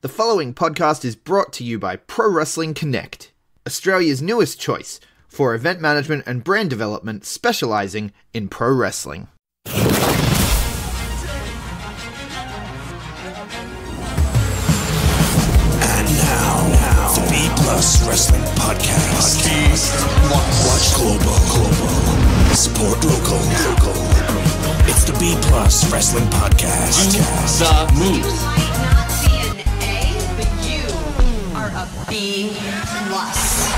The following podcast is brought to you by Pro Wrestling Connect, Australia's newest choice for event management and brand development specializing in pro wrestling. And now, the B Plus Wrestling Podcast. Watch global. Support local. It's the B Plus Wrestling Podcast. The moves. B plus.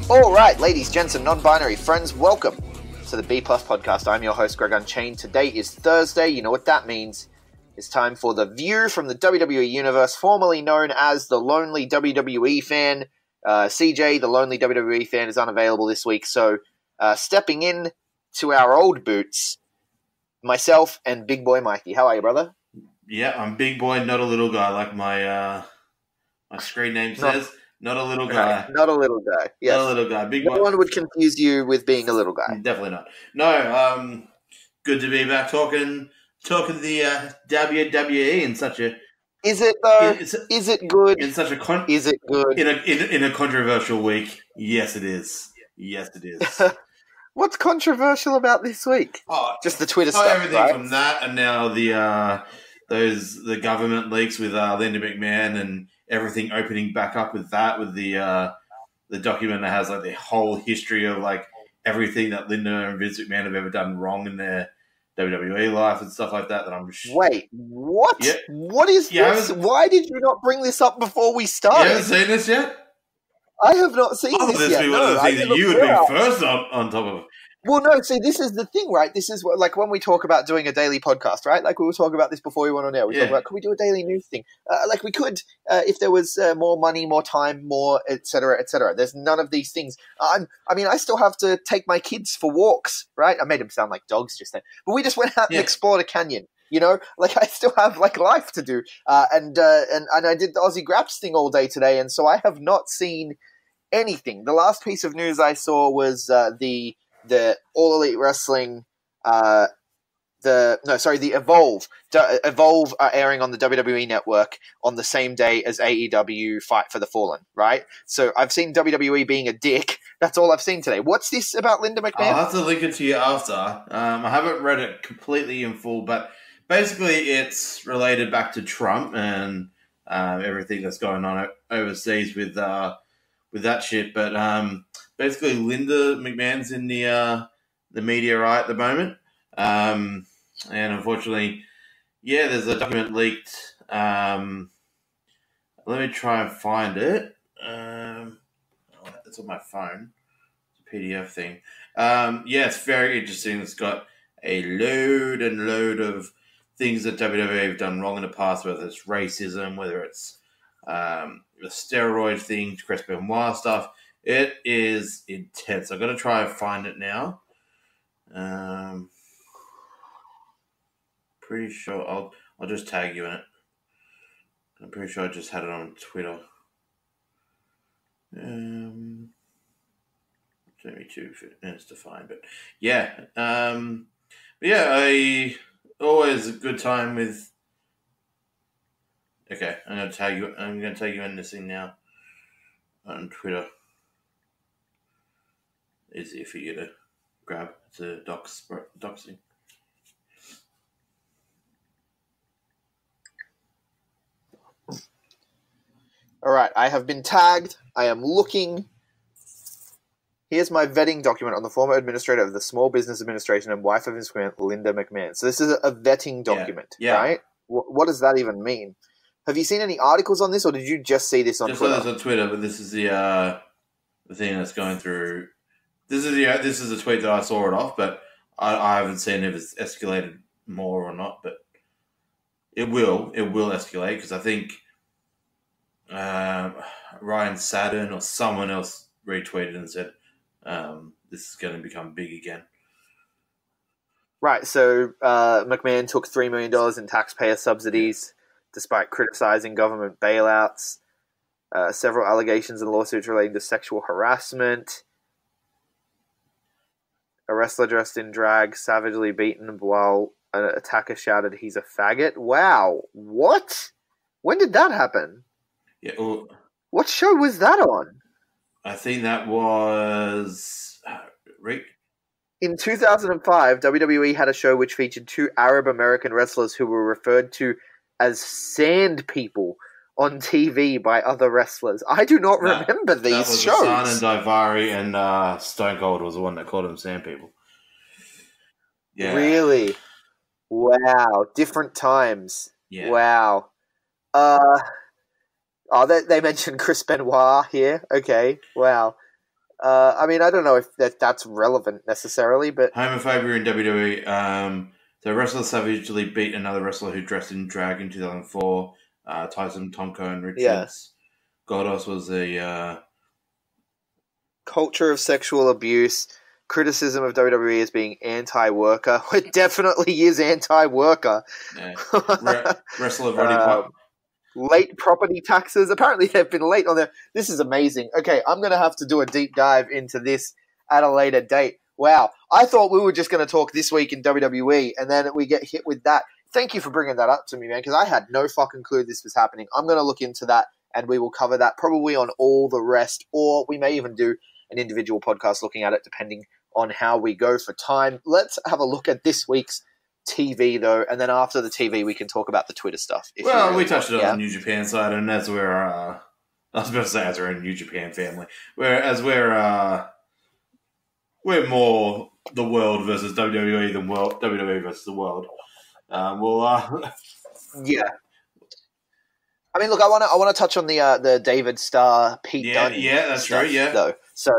All right, ladies, gents, and non-binary friends, welcome to the B Plus podcast. I'm your host, Greg Unchained. Today is Thursday. You know what that means. It's time for the view from the WWE universe, formerly known as the Lonely WWE Fan. CJ, the Lonely WWE Fan, is unavailable this week, so stepping in to our old boots, myself and Big Boy Mikey. How are you, brother? Yeah, I'm Big Boy, not a little guy, like my screen name says. Not a little guy. Not a little guy. Yes. Not a little guy. Big No Boy. one would confuse you with being a little guy. Definitely not. No, good to be back talking the WWE in such a... Is it though? Is it good? In such a Is it good? In a controversial week? Yes, it is. Yes, it is. What's controversial about this week? Oh, just the Twitter stuff, everything right? from that, and now the government leaks with Linda McMahon and everything opening back up with that, with the document that has like the whole history of like everything that Linda and Vince McMahon have ever done wrong in their WWE life and stuff like that. Wait, what? Yeah. What is this? Why did you not bring this up before we started? You haven't seen this yet? I have not seen this this yet. be one of the things that you would be first on top of. Well, no, see, this is the thing, right? This is what, like, when we talk about doing a daily podcast, right? Like, we were talking about this before we went on air. We talked about, could we do a daily news thing? Like, we could, if there was more money, more time, more, et cetera, et cetera. There's none of these things. I still have to take my kids for walks, right? I made them sound like dogs just then. But we just went out and explored a canyon, you know? Like, I still have, like, life to do. And I did the Aussie Graps thing all day today, and so I have not seen anything. The last piece of news I saw was the All Elite Wrestling, the Evolve. Evolve are airing on the WWE Network on the same day as AEW Fight for the Fallen, right? So I've seen WWE being a dick. That's all I've seen today. What's this about Linda McMahon? I'll have to link it to you after. I haven't read it completely in full, but basically it's related back to Trump and everything that's going on overseas with that shit. But basically, Linda McMahon's in the media right at the moment, and unfortunately, there's a document leaked. Let me try and find it. It's on my phone. It's a PDF thing. It's very interesting. It's got a load of things that WWE have done wrong in the past, whether it's racism, whether it's the steroid thing, Chris Benoit stuff. It is intense. I'm going to try and find it now. Pretty sure I'll just tag you in it. I'm pretty sure I just had it on Twitter. Took me 2 minutes to find, but always a good time with. Okay, I'm going to tag you in this thing now on Twitter. Easier for you to grab. It's a doxing. All right, I have been tagged. I am looking. Here's my vetting document on the former administrator of the Small Business Administration and wife of his client, Linda McMahon. So this is a vetting document, right? What does that even mean? Have you seen any articles on this, or did you just see this on Twitter? Just saw this on Twitter, but this is the thing that's going through. This is a tweet that I saw it off, but I haven't seen if it's escalated more or not. But it will escalate because I think Ryan Saturn or someone else retweeted and said this is going to become big again. Right. So McMahon took $3 million in taxpayer subsidies despite criticizing government bailouts. Several allegations and lawsuits relating to sexual harassment. A wrestler dressed in drag savagely beaten while an attacker shouted he's a faggot. Wow. What? When did that happen? Yeah. Well, what show was that on? I think that was Rick. In 2005, WWE had a show which featured two Arab American wrestlers who were referred to as sand people on TV by other wrestlers. I do not remember these that was shows. Hassan and Daivari and Stone Cold was the one that called them sand people. Yeah. Really? Wow. Different times. Yeah. Wow. They mentioned Chris Benoit here. Okay. Wow. I mean, I don't know if that's relevant necessarily, but... Homophobia in WWE. The wrestler savagely beat another wrestler who dressed in drag in 2004. Tyson Tomko and Richards. Yeah. Godos was a... Culture of sexual abuse. Criticism of WWE as being anti-worker. It definitely is anti-worker. Yeah. Wrestler Roddy late property taxes. Apparently they've been late on their... This is amazing. Okay, I'm going to have to do a deep dive into this at a later date. Wow. I thought we were just going to talk this week in WWE and then we get hit with that. Thank you for bringing that up to me, man, because I had no fucking clue this was happening. I'm going to look into that and we will cover that probably on all the rest, or we may even do an individual podcast looking at it depending on how we go for time. Let's have a look at this week's TV, though, and then after the TV, we can talk about the Twitter stuff. Well, we touched it on the New Japan side, and as we're, I was about to say as we're a New Japan family, whereas we're more the world versus WWE than WWE versus the world. Yeah. I mean, look, I want to touch on the David Starr, Pete Dunne. Yeah, that's stuff, right. Yeah, though. So.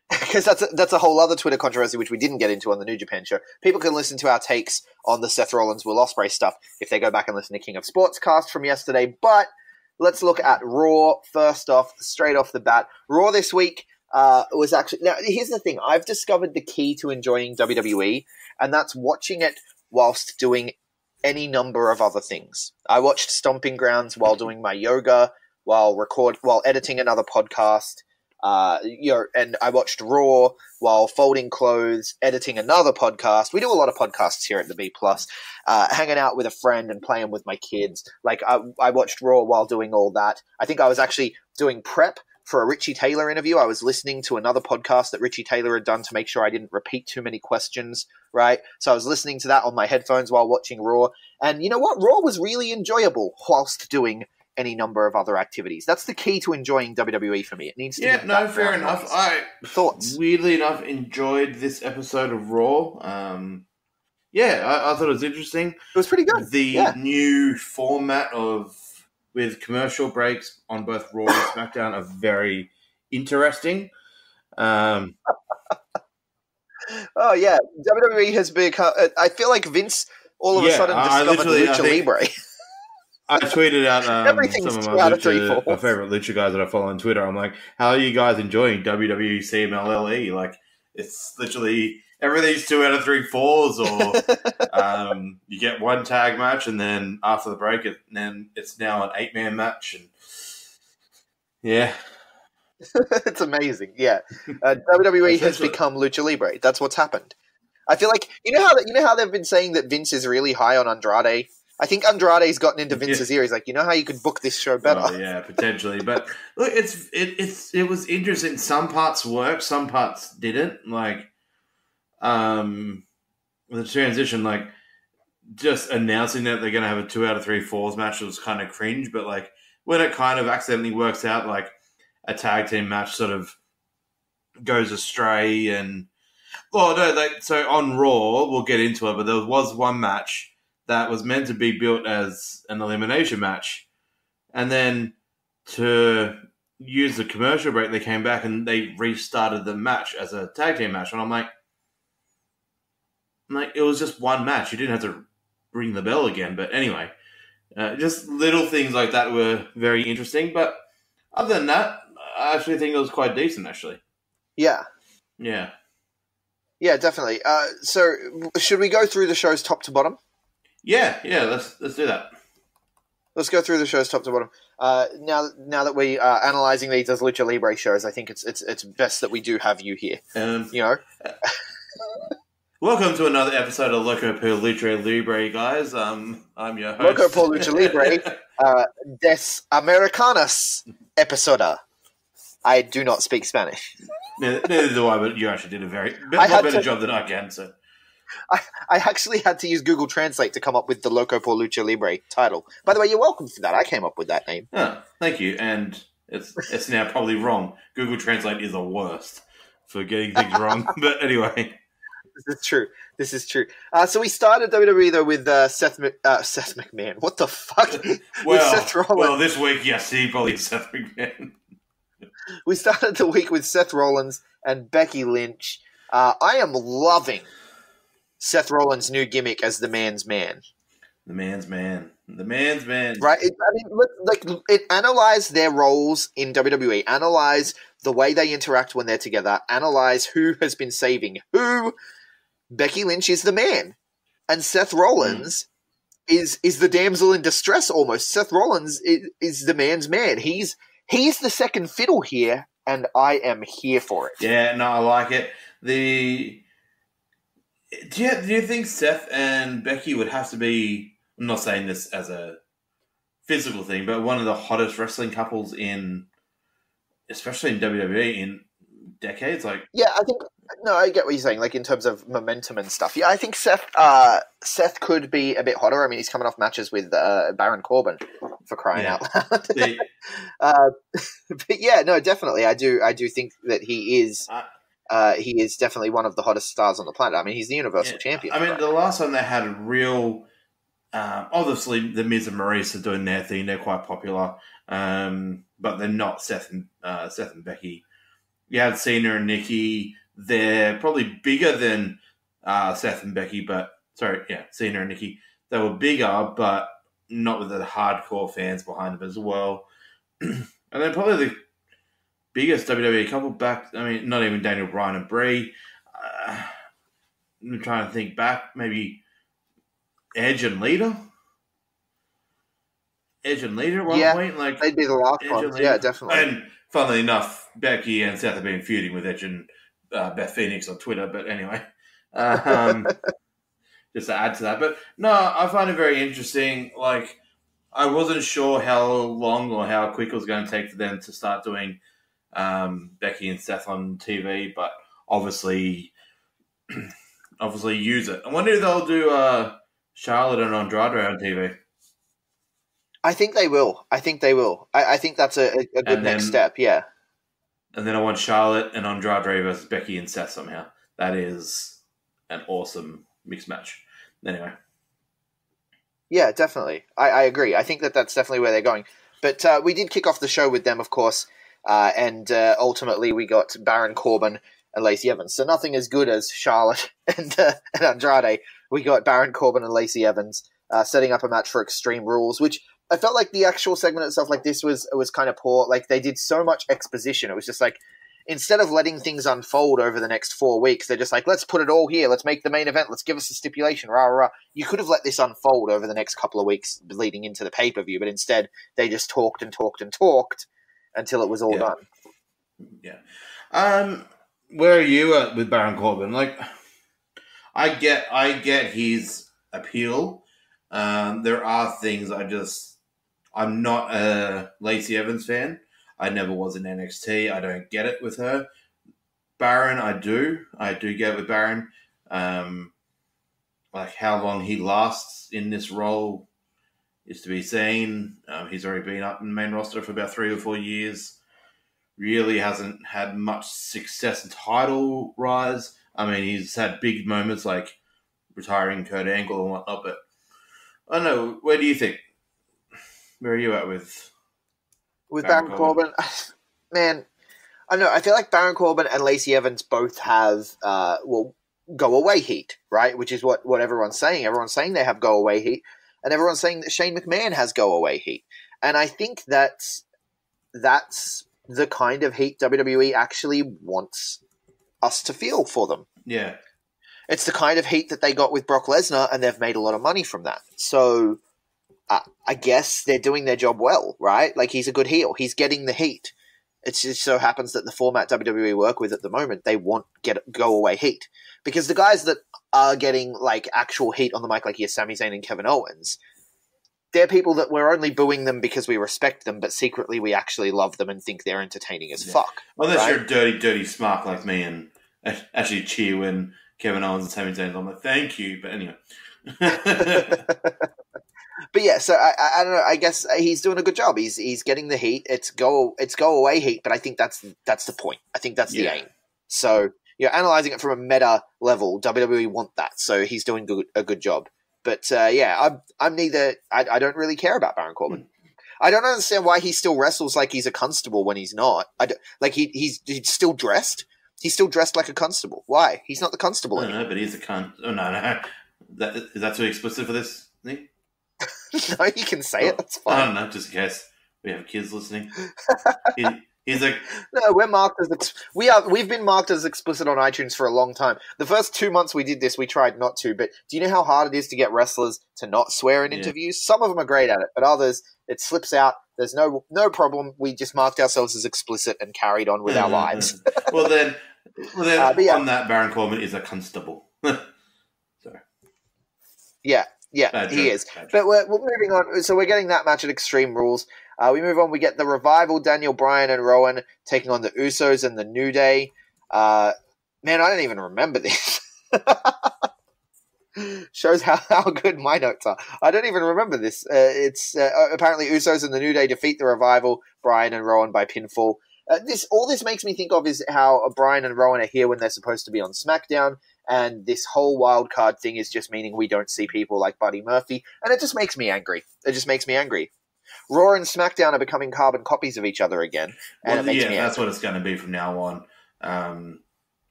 Because that's a whole other Twitter controversy which we didn't get into on the New Japan show. People can listen to our takes on the Seth Rollins Will Ospreay stuff if they go back and listen to King of Sports cast from yesterday. But let's look at Raw first off, straight off the bat. Raw this week was actually... Now, here's the thing. I've discovered the key to enjoying WWE, and that's watching it whilst doing any number of other things. I watched Stomping Grounds while doing my yoga, while editing another podcast. And I watched Raw while folding clothes, editing another podcast. We do a lot of podcasts here at the B+, hanging out with a friend and playing with my kids. Like, I watched Raw while doing all that. I think I was actually doing prep for a Richie Taylor interview. I was listening to another podcast that Richie Taylor had done to make sure I didn't repeat too many questions, right? So I was listening to that on my headphones while watching Raw. And you know what? Raw was really enjoyable whilst doing any number of other activities. That's the key to enjoying WWE for me. It needs to be fair enough. Thoughts? Weirdly enough, enjoyed this episode of Raw. I thought it was interesting. It was pretty good. The new format with commercial breaks on both Raw and SmackDown are very interesting. Oh yeah, WWE has become... I feel like Vince all of a sudden discovered Lucha Libre. I tweeted out some of my favorite Lucha guys that I follow on Twitter. I'm like, how are you guys enjoying WWE CMLLE? Like, it's literally everything's 2 out of 3 falls, or you get one tag match, and then after the break, then it's now an 8-man match. And yeah. It's amazing. Yeah. WWE has become Lucha Libre. That's what's happened. I feel like, you know how they've been saying that Vince is really high on Andrade? I think Andrade's gotten into Vince's ear. He's like, you know how you could book this show better? Oh, yeah, potentially. But look, it was interesting. Some parts worked, some parts didn't. Like, the transition, like, just announcing that they're going to have a 2 out of 3 falls match was kind of cringe. But like, when it kind of accidentally works out, like a tag team match sort of goes astray, and so on Raw, we'll get into it. But there was one match that was meant to be built as an elimination match. And then to use the commercial break, they came back and they restarted the match as a tag team match. And I'm like, it was just one match. You didn't have to ring the bell again. But anyway, just little things like that were very interesting. But other than that, I actually think it was quite decent, actually. Yeah. Yeah. Yeah, definitely. So should we go through the shows top to bottom? Yeah, let's do that. Let's go through the shows top to bottom. Now that we are analyzing these as Lucha Libre shows, I think it's best that we do have you here. Welcome to another episode of Loco per Lucha Libre, guys. I'm your host. Loco por Lucha Libre, Des Americanas episoda. I do not speak Spanish. Neither do I, but you actually did a very better job than I can. So, I actually had to use Google Translate to come up with the Loco por Lucha Libre title. By the way, you're welcome for that. I came up with that name. Oh, thank you. And it's now probably wrong. Google Translate is the worst for getting things wrong. But anyway. This is true. So we started WWE though with Seth McMahon. What the fuck? With Seth Rollins. Well, this week, yes, he probably is Seth McMahon. We started the week with Seth Rollins and Becky Lynch. I am loving Seth Rollins' new gimmick as the man's man. The man's man. The man's man. Right? It analyze their roles in WWE, analyze the way they interact when they're together, analyze who has been saving who. Becky Lynch is the man, and Seth Rollins is the damsel in distress almost. Seth Rollins is the man's man. He's the second fiddle here, and I am here for it. Yeah, no, I like it. Do you think Seth and Becky would have to be, I'm not saying this as a physical thing, but one of the hottest wrestling couples especially in WWE in decades? Yeah, I get what you're saying, in terms of momentum and stuff. Yeah, I think Seth could be a bit hotter. I mean, he's coming off matches with Baron Corbin, for crying out loud. But yeah, no, definitely. I do think that he is definitely one of the hottest stars on the planet. I mean, he's the Universal Champion. I mean, the last time they had a real... obviously, The Miz and Maurice are doing their thing. They're quite popular. But they're not Seth and Becky. You had Cena and Nikki. They're probably bigger than Seth and Becky, Cena and Nikki. They were bigger, but not with the hardcore fans behind them as well. And then probably the biggest WWE couple back, I mean, not even Daniel Bryan and Brie. I'm trying to think back, maybe Edge and Lita? Edge and Lita at one point? They'd be the last ones. Yeah, definitely. And funnily enough, Becky and Seth have been feuding with Edge and Beth Phoenix on Twitter, but anyway. Just to add to that. But no, I find it very interesting. I wasn't sure how long or how quick it was going to take for them to start doing Becky and Seth on TV, but obviously use it. I wonder if they'll do Charlotte and Andrade on TV. I think they will. I think that's a good next step, yeah. And then I want Charlotte and Andrade versus Becky and Seth somehow. That is an awesome mixed match. Anyway. Yeah, definitely. I agree. I think that's definitely where they're going. But we did kick off the show with them, of course, and ultimately we got Baron Corbin and Lacey Evans. So nothing as good as Charlotte and Andrade. We got Baron Corbin and Lacey Evans setting up a match for Extreme Rules, which I felt like the actual segment itself, this was kind of poor. They did so much exposition. It was just instead of letting things unfold over the next 4 weeks, they're just let's put it all here. Let's make the main event. Let's give us a stipulation. Rah, rah, rah. You could have let this unfold over the next couple of weeks leading into the pay-per-view, but instead they just talked and talked and talked until it was all done. Yeah. Where are you at with Baron Corbin? I get his appeal. There are things I'm not a Lacey Evans fan. I never was in NXT. I don't get it with her. Baron, I do. I do get it with Baron. How long he lasts in this role is to be seen. He's already been up in the main roster for about 3 or 4 years. Really hasn't had much success and title rise. I mean, he's had big moments like retiring Kurt Angle and whatnot, but I don't know. Where do you think? Where are you at with Baron Corbin? Man, I don't know. I feel like Baron Corbin and Lacey Evans both have, go-away heat, right? Which is what everyone's saying. Everyone's saying they have go-away heat, and everyone's saying that Shane McMahon has go-away heat. And I think that's the kind of heat WWE actually wants us to feel for them. Yeah. It's the kind of heat that they got with Brock Lesnar, and they've made a lot of money from that. So I guess they're doing their job well, right? Like, he's a good heel. He's getting the heat. It just so happens that the format WWE work with at the moment, they want go away heat, because the guys that are getting like actual heat on the mic, like your Sami Zayn and Kevin Owens, they're people that we're only booing them because we respect them, but secretly we actually love them and think they're entertaining as fuck. Unless right? you're a dirty, dirty smark like me and actually cheer when Kevin Owens and Sami Zayn, I'm like, thank you. But anyway. But yeah, so I don't know. I guess he's doing a good job. He's getting the heat. It's go away heat. But I think that's the point. I think that's the aim. So you're analyzing it from a meta level. WWE want that. So he's doing a good job. But I'm neither. I don't really care about Baron Corbin. I don't understand why he still wrestles like he's a constable when he's not. He's still dressed. He's still dressed like a constable. Why? He's not the constable anymore. I don't know, but he's a cunt. Oh no. Is that too explicit for this thing? No, you can say it. That's fine. I don't know, just in case we have kids listening. He's like, no, we're marked as we've been marked as explicit on iTunes for a long time. The first 2 months we did this, we tried not to. But do you know how hard it is to get wrestlers to not swear in interviews? Some of them are great at it, but others it slips out. There's no problem. We just marked ourselves as explicit and carried on with our lives. well then on that, Baron Corbin is a constable. Sorry. Yeah, he is. But we're moving on. So we're getting that match at Extreme Rules. We move on. We get the Revival, Daniel Bryan and Rowan taking on the Usos and the New Day. Man, I don't even remember this. Shows how good my notes are. I don't even remember this. It's apparently Usos and the New Day defeat the Revival, Bryan and Rowan by pinfall. All this makes me think of is how Bryan and Rowan are here when they're supposed to be on SmackDown. And this whole wild card thing is just meaning we don't see people like Buddy Murphy. And it just makes me angry. Raw and SmackDown are becoming carbon copies of each other again. And it makes me angry. That's what it's going to be from now on.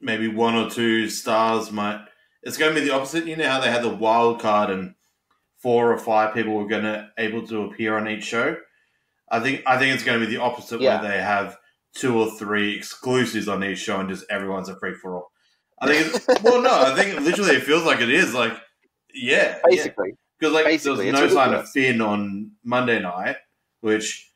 Maybe one or two stars might... It's going to be the opposite. You know how they had the wild card and 4 or 5 people were going to able to appear on each show? I think it's going to be the opposite, where they have 2 or 3 exclusives on each show and just everyone's a free-for-all. I think literally it feels like it is. Like, yeah. Basically. Because there was no sign of Finn on Monday night, which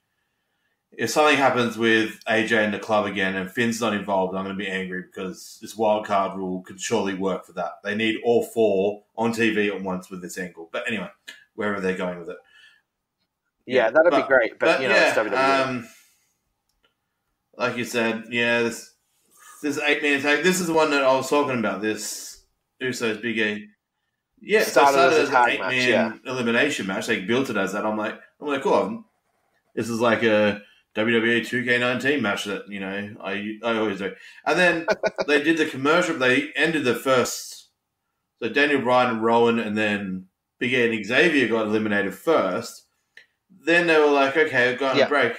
if something happens with AJ and the club again and Finn's not involved, I'm going to be angry because this wild card rule could surely work for that. They need all 4 on TV at once with this angle. But anyway, wherever they're going with it. Yeah, that'd be great. But, it's WWE. Like you said, this 8-man tag. This is the one that I was talking about. This Usos Big E. Yeah, started as an 8-man elimination match. They built it as that. I'm like, cool. This is like a WWE 2K19 match that I always do. And then they did the commercial. They ended the first. So Daniel Bryan and Rowan, and then Big E and Xavier got eliminated first. Then they were like, okay, we're going on a break,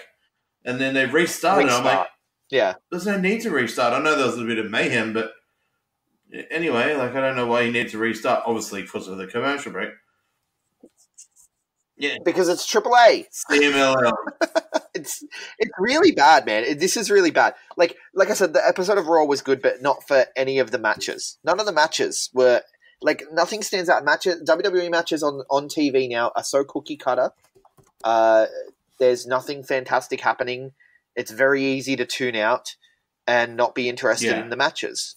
and then they restarted. I'm like, there's no need to restart. I know there was a bit of mayhem, but anyway, I don't know why you need to restart. Obviously, because of the commercial break. Yeah, because it's AAA. CMLL. It's really bad, man. This is really bad. Like I said, the episode of Raw was good, but not for any of the matches. None of the matches were nothing stands out. WWE matches on TV now are so cookie cutter. There's nothing fantastic happening. It's very easy to tune out and not be interested in the matches.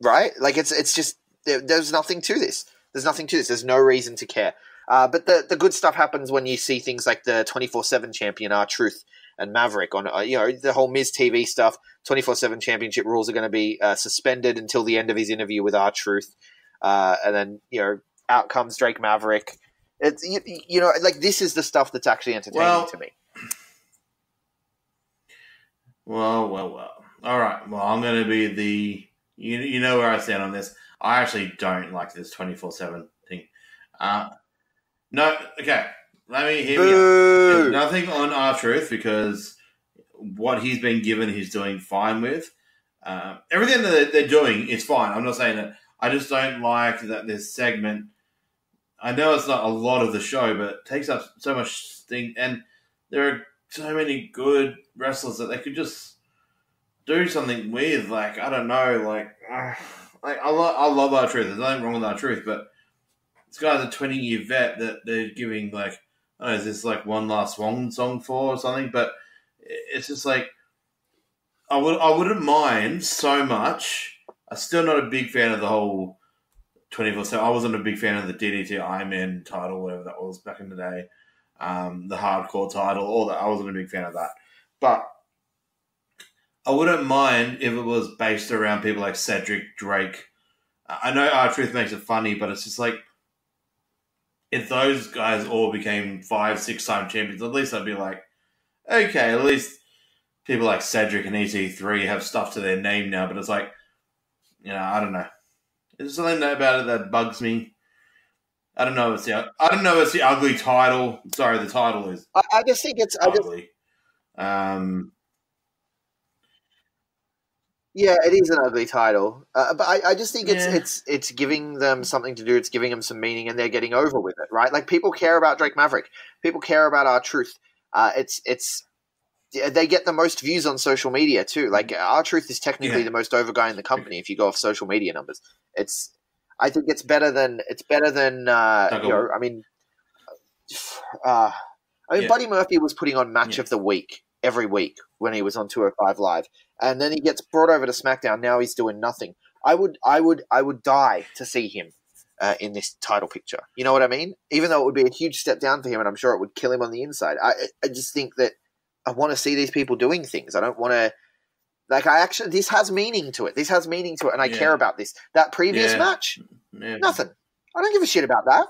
Right? It's just there's nothing to this. There's no reason to care. But the good stuff happens when you see things like the 24/7 champion R-Truth and Maverick on the whole Miz TV stuff. 24/7 championship rules are going to be suspended until the end of his interview with R-Truth, and then out comes Drake Maverick. It's this is the stuff that's actually entertaining to me. Well. All right. Well, I'm going to be the you know where I stand on this. I actually don't like this 24/7 thing. No, okay. Let me hear you. Nothing on R-Truth because what he's been given, he's doing fine with. Everything that they're doing is fine. I'm not saying that. I just don't like that this segment. I know it's not a lot of the show, but it takes up so much thing, and there are so many good wrestlers that they could just do something with. I don't know. I love R-Truth. There's nothing wrong with R-Truth, but this guy's a 20-year vet that they're giving like, I don't know, is this like one last swan song for or something? But it's just like, I wouldn't mind so much. I'm still not a big fan of the whole 24/7. I wasn't a big fan of the DDT Ironman title, whatever that was back in the day. The hardcore title, all that. I wasn't a big fan of that. But I wouldn't mind if it was based around people like Cedric, Drake. I know R-Truth makes it funny, but it's just like, if those guys all became 5, 6-time champions, at least I'd be like, okay, at least people like Cedric and EC3 have stuff to their name now. But it's like, I don't know. There's something about it that bugs me. I don't know. It's the ugly title. Sorry, the title is. I just think it's ugly. Yeah, it is an ugly title, but I just think it's giving them something to do. It's giving them some meaning, and they're getting over with it, right? Like, people care about Drake Maverick. People care about R-Truth. They get the most views on social media too. Like, R-Truth is technically the most over guy in the company if you go off social media numbers. I think it's better than Buddy Murphy was putting on Match of the Week every week when he was on 205 Live, and then he gets brought over to SmackDown. Now he's doing nothing. I would die to see him in this title picture. You know what I mean? Even though it would be a huge step down for him, and I'm sure it would kill him on the inside. I just think that I want to see these people doing things. I don't want to. Like, this has meaning to it. This has meaning to it, and I care about this. That previous match, nothing. I don't give a shit about that.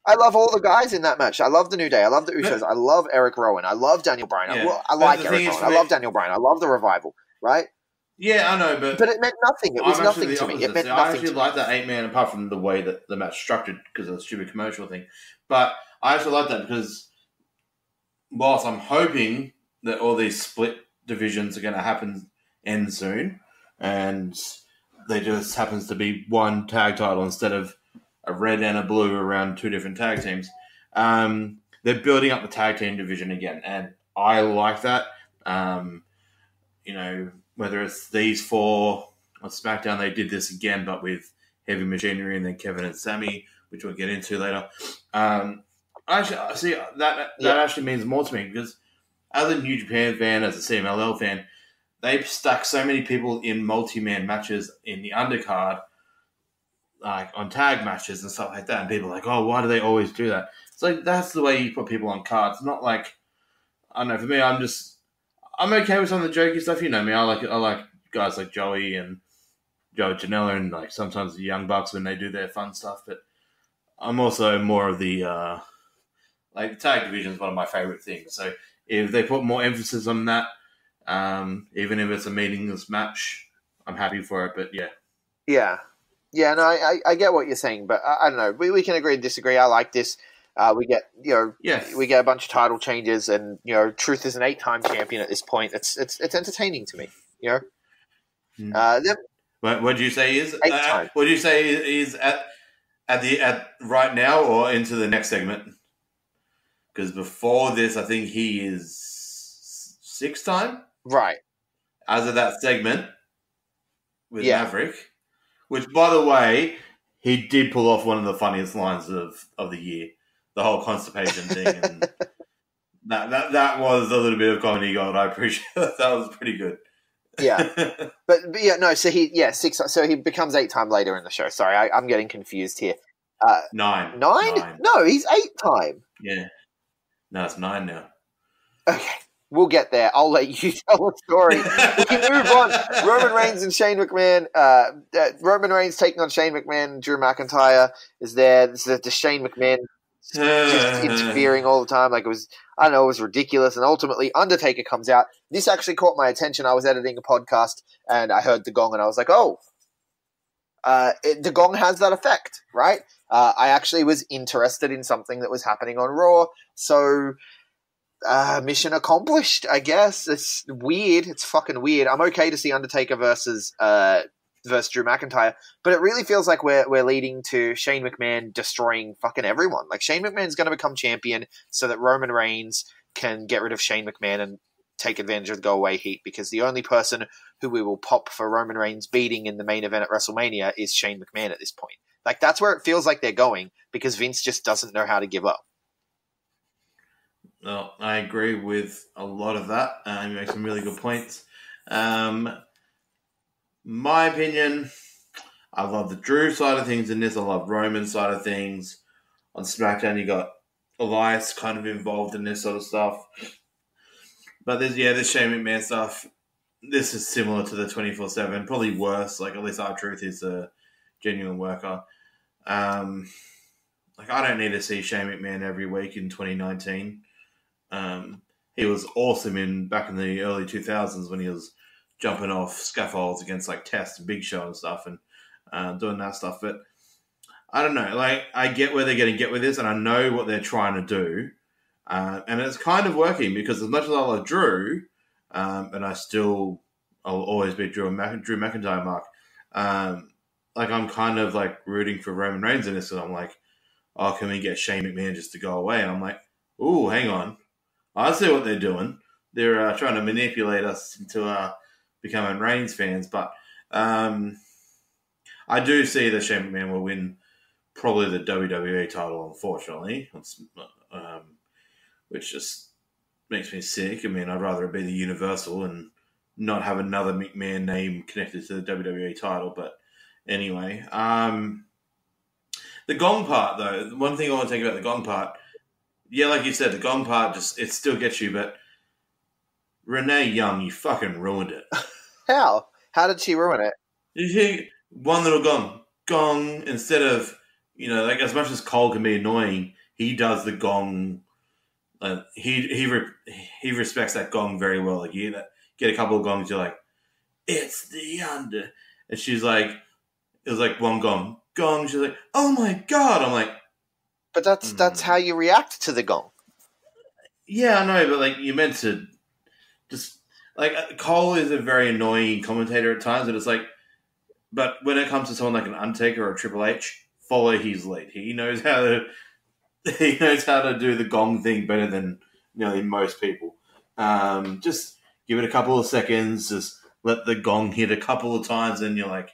I love all the guys in that match. I love the New Day. I love the Usos. I love Eric Rowan. I love Daniel Bryan. I like Eric Rowan. I love Daniel Bryan. I love the Revival. Right? Yeah, I know, but it meant nothing. It was nothing to me. It meant nothing. I actually like that 8-man, apart from the way that the match structured because of the stupid commercial thing. But I actually like that because whilst I'm hoping that all these split divisions are going to end soon, and they just happens to be one tag title instead of a red and a blue around two different tag teams. They're building up the tag team division again, and I like that. Whether it's these four on SmackDown, they did this again, but with Heavy Machinery and then Kevin and Sammy, which we'll get into later. Actually, see that actually means more to me because as a New Japan fan, as a CMLL fan, they've stuck so many people in multi-man matches in the undercard, like on tag matches and stuff like that. And people are like, oh, why do they always do that? It's like, that's the way you put people on cards. Not like, I don't know, for me, I'm okay with some of the jokey stuff. You know me, I like guys like Joey and Joe Janela and like sometimes the Young Bucks when they do their fun stuff. But I'm also more of the, like the tag division is one of my favorite things. So if they put more emphasis on that, even if it's a meaningless match, I'm happy for it. But yeah. No, I get what you're saying, but I don't know. We can agree to disagree. I like this. We get we get a bunch of title changes, and Truth is an 8-time champion at this point. It's entertaining to me. What would you say is 8-time? What do you say is at right now or into the next segment? Because before this, I think he is 6-time. Right. As of that segment with Maverick, which, by the way, he did pull off one of the funniest lines of the year. The whole constipation thing. And that was a little bit of comedy gold. I appreciate that. That was pretty good. Yeah. but no, so 6. So he becomes 8-time later in the show. Sorry, I'm getting confused here. 9. 9? No, he's 8-time. Yeah. No, it's 9 now. Okay, we'll get there. I'll let you tell the story. We can move on. Roman Reigns and Shane McMahon. Roman Reigns taking on Shane McMahon. Drew McIntyre is there. This is the Shane McMahon just interfering all the time. Like, it was ridiculous. And ultimately, Undertaker comes out. This actually caught my attention. I was editing a podcast and I heard the gong and I was like, the gong has that effect, right? I actually was interested in something that was happening on Raw, so mission accomplished, I guess. It's weird. It's fucking weird. I'm okay to see Undertaker versus Drew McIntyre, but it really feels like we're leading to Shane McMahon destroying fucking everyone. Like, Shane McMahon's going to become champion so that Roman Reigns can get rid of Shane McMahon and take advantage of the go-away heat, because the only person who we will pop for Roman Reigns beating in the main event at WrestleMania is Shane McMahon at this point. Like, that's where it feels like they're going because Vince just doesn't know how to give up. Well, I agree with a lot of that. You make some really good points. My opinion, I love the Drew side of things in this. I love Roman's side of things. On SmackDown, you got Elias kind of involved in this sort of stuff. But there's Shane McMahon stuff. This is similar to the 24/7, probably worse. Like, at least R-Truth is a genuine worker. I don't need to see Shane McMahon every week in 2019. He was awesome back in the early 2000s when he was jumping off scaffolds against like Test and Big Show and stuff and doing that stuff. But I don't know. Like, I get where they're going to get with this, and I know what they're trying to do. And it's kind of working because as much as I love Drew, and I'll always be Drew McIntyre, Mark. Like, I'm kind of like rooting for Roman Reigns in this, and I'm like, oh, can we get Shane McMahon just to go away? And I'm like, ooh, hang on. I see what they're doing. They're trying to manipulate us into becoming Reigns fans, but I do see that Shane McMahon will win probably the WWE title, unfortunately, which just makes me sick. I mean, I'd rather it be the Universal and not have another McMahon name connected to the WWE title. But anyway, the gong part, though, one thing I want to think about the gong part, yeah, like you said, the gong part, it still gets you, but Renee Young, you fucking ruined it. How? How did she ruin it? You hear one little gong, instead of, like, as much as Cole can be annoying, he does the gong. He respects that gong very well. Like, you get a couple of gongs, you're like, it's the under. And she's like, it was like one gong. She's like, oh my God. I'm like, but that's how you react to the gong. Yeah, I know, but like, you're meant to just, like, Cole is a very annoying commentator at times, and it's like, but when it comes to someone like an Undertaker or a Triple H, follow his lead. He knows how to do the gong thing better than nearly most people. Just give it a couple of seconds, just let the gong hit a couple of times, and you're like,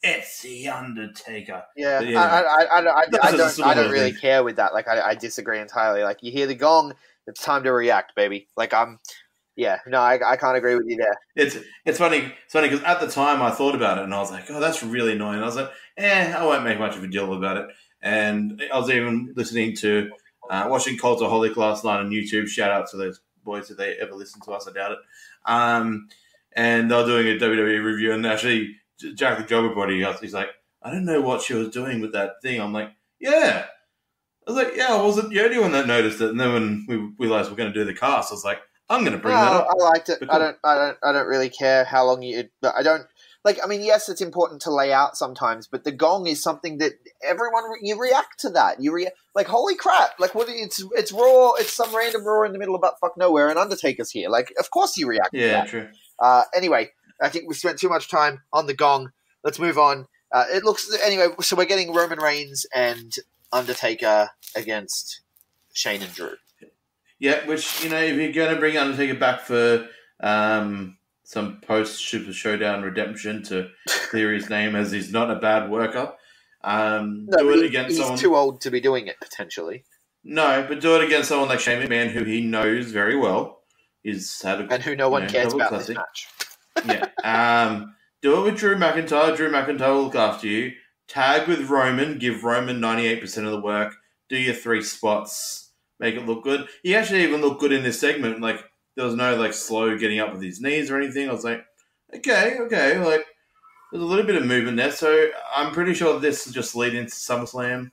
it's the Undertaker. Yeah, I don't really care with that. Like, I disagree entirely. Like, you hear the gong, it's time to react, baby. Like, I can't agree with you there. It's funny because at the time I thought about it and I was like, oh, that's really annoying. I was like, I won't make much of a deal about it. And I was even listening to watching Cultaholic last night on YouTube. Shout out to those boys if they ever listen to us. I doubt it. And they were doing a WWE review, and actually Jack the Jobber Body, he's like, I don't know what she was doing with that thing. I'm like, yeah. I was like, yeah, I wasn't the only one that noticed it. And then when we realized we're going to do the cast, I was like, I'm going to bring that up. I liked it. Cool. I don't really care how long I don't like. I mean, yes, it's important to lay out sometimes, but the gong is something that you react to that. Like, holy crap! Like, it's Raw. It's some random Raw in the middle of buttfuck nowhere, and Undertaker's here. Like, of course you react. to that. True. Anyway, I think we spent too much time on the gong. Let's move on. It looks anyway. So we're getting Roman Reigns and Undertaker against Shane and Drew. Yeah, which, if you're going to bring Undertaker back for some post-Super Showdown redemption to clear his name as he's not a bad worker, do it against someone... He's too old to be doing it, potentially. No, but do it against someone like Shane McMahon, who he knows very well. And who no one cares about this match. Yeah. Do it with Drew McIntyre. Drew McIntyre will look after you. Tag with Roman. Give Roman 98% of the work. Do your 3 spots. Make it look good. He actually even looked good in this segment. Like, there was no, like, slow getting up with his knees or anything. I was like, okay. Like, there's a little bit of movement there. So I'm pretty sure this is just leading to SummerSlam.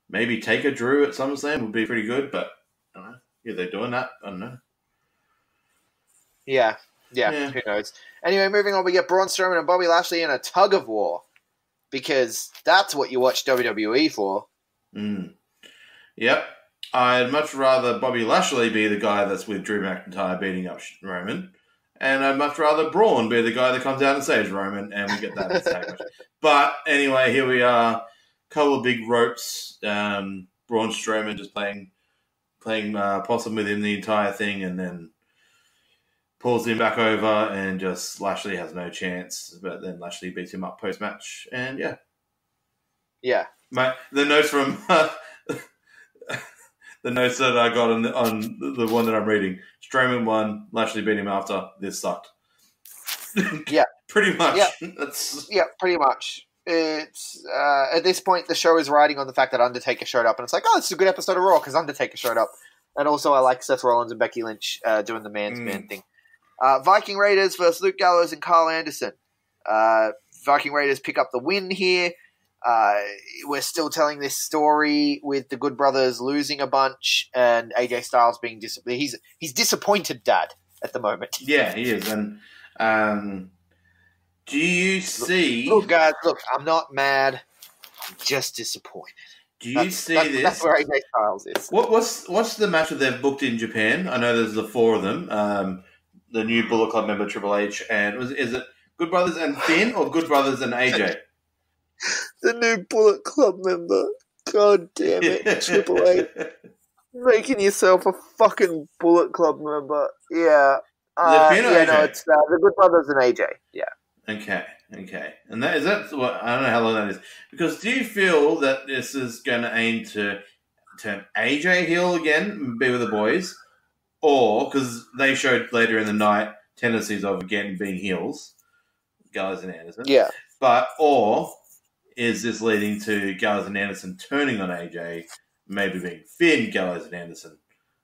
Maybe take a Drew at SummerSlam would be pretty good, but I don't know. Yeah, they're doing that. I don't know. Yeah, who knows. Anyway, moving on, we get Braun Strowman and Bobby Lashley in a tug of war. Because that's what you watch WWE for. Yep. I'd much rather Bobby Lashley be the guy that's with Drew McIntyre beating up Roman. And I'd much rather Braun be the guy that comes out and saves Roman, and we get that as tag match. But anyway, here we are. Couple of big ropes. Braun Strowman just playing possum with him the entire thing, and then pulls him back over, and just Lashley has no chance. But then Lashley beats him up post match, and Yeah. The notes from the notes that I got on the one that I'm reading: Strowman won, Lashley beat him after. This sucked. Yeah. Pretty much. Yeah, pretty much. It's at this point the show is riding on the fact that Undertaker showed up, and it's like, oh, this is a good episode of Raw because Undertaker showed up, and also I like Seth Rollins and Becky Lynch doing the man's man thing. Viking Raiders versus Luke Gallows and Carl Anderson. Viking Raiders pick up the win here. We're still telling this story with the Good Brothers losing a bunch and AJ Styles being disappointed. He's disappointed, Dad, at the moment. Yeah, he is. And do you see? Look, guys, I'm not mad. I'm just disappointed. Do you see this? That's where AJ Styles is. What's the match that they've booked in Japan? I know there's the 4 of them. The new Bullet Club member Triple H, and is it Good Brothers and Finn or Good Brothers and AJ? The new Bullet Club member. God damn it, Triple H. Making yourself a fucking Bullet Club member. Yeah. Finn or AJ? No, it's the Good Brothers and AJ. Yeah. Okay. And that what I don't know how long that is. Because do you feel that this is going to aim to turn AJ heel again and be with the boys? Or, because they showed later in the night tendencies of, again, being heels, Gallows and Anderson. Yeah. Or is this leading to Gallows and Anderson turning on AJ, maybe being Finn, Gallows and Anderson,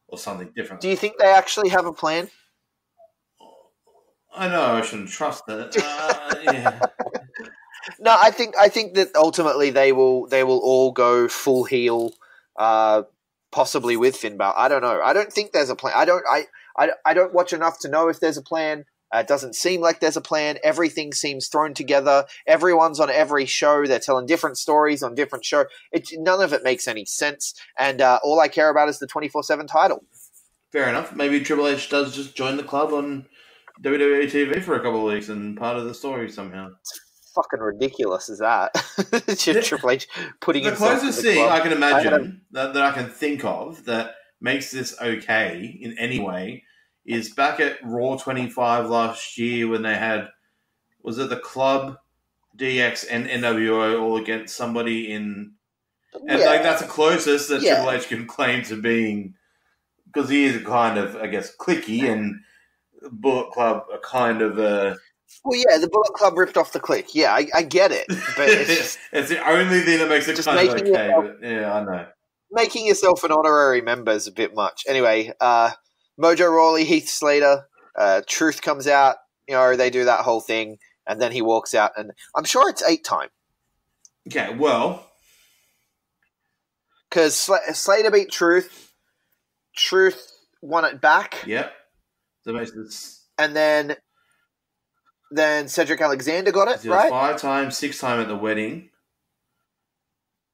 or something different? Do you think they actually have a plan? I know I shouldn't trust it. Yeah. No, I think that ultimately they will all go full heel, possibly with Finn Balor. I don't know. I don't think there's a plan. I don't watch enough to know if there's a plan. It doesn't seem like there's a plan. Everything seems thrown together. Everyone's on every show. They're telling different stories on different shows. None of it makes any sense. And all I care about is the 24/7 title. Fair enough. Maybe Triple H does just join the club on WWE TV for a couple of weeks and part of the story somehow. It's fucking ridiculous, is that? Triple H putting the himself closest in the thing club. I can imagine that I can think of that makes this okay in any way is back at Raw 25 last year when they had, was it the Club, DX, and NWO all against somebody in... And that's the closest that Triple H can claim to being, because he is kind of, I guess, cliquey, and Bullet Club are kind of a... Well, yeah, the Bullet Club ripped off the Clique. Yeah, I get it. But it's the only thing that makes it kind of okay. But I know. Making yourself an honorary member is a bit much. Anyway, Mojo Rawley, Heath Slater, Truth comes out. They do that whole thing, and then he walks out, and I'm sure it's 8 time. Okay, well, because Slater beat Truth. Truth won it back. Yep. And then Cedric Alexander got it, right? 5 time, 6 time at the wedding.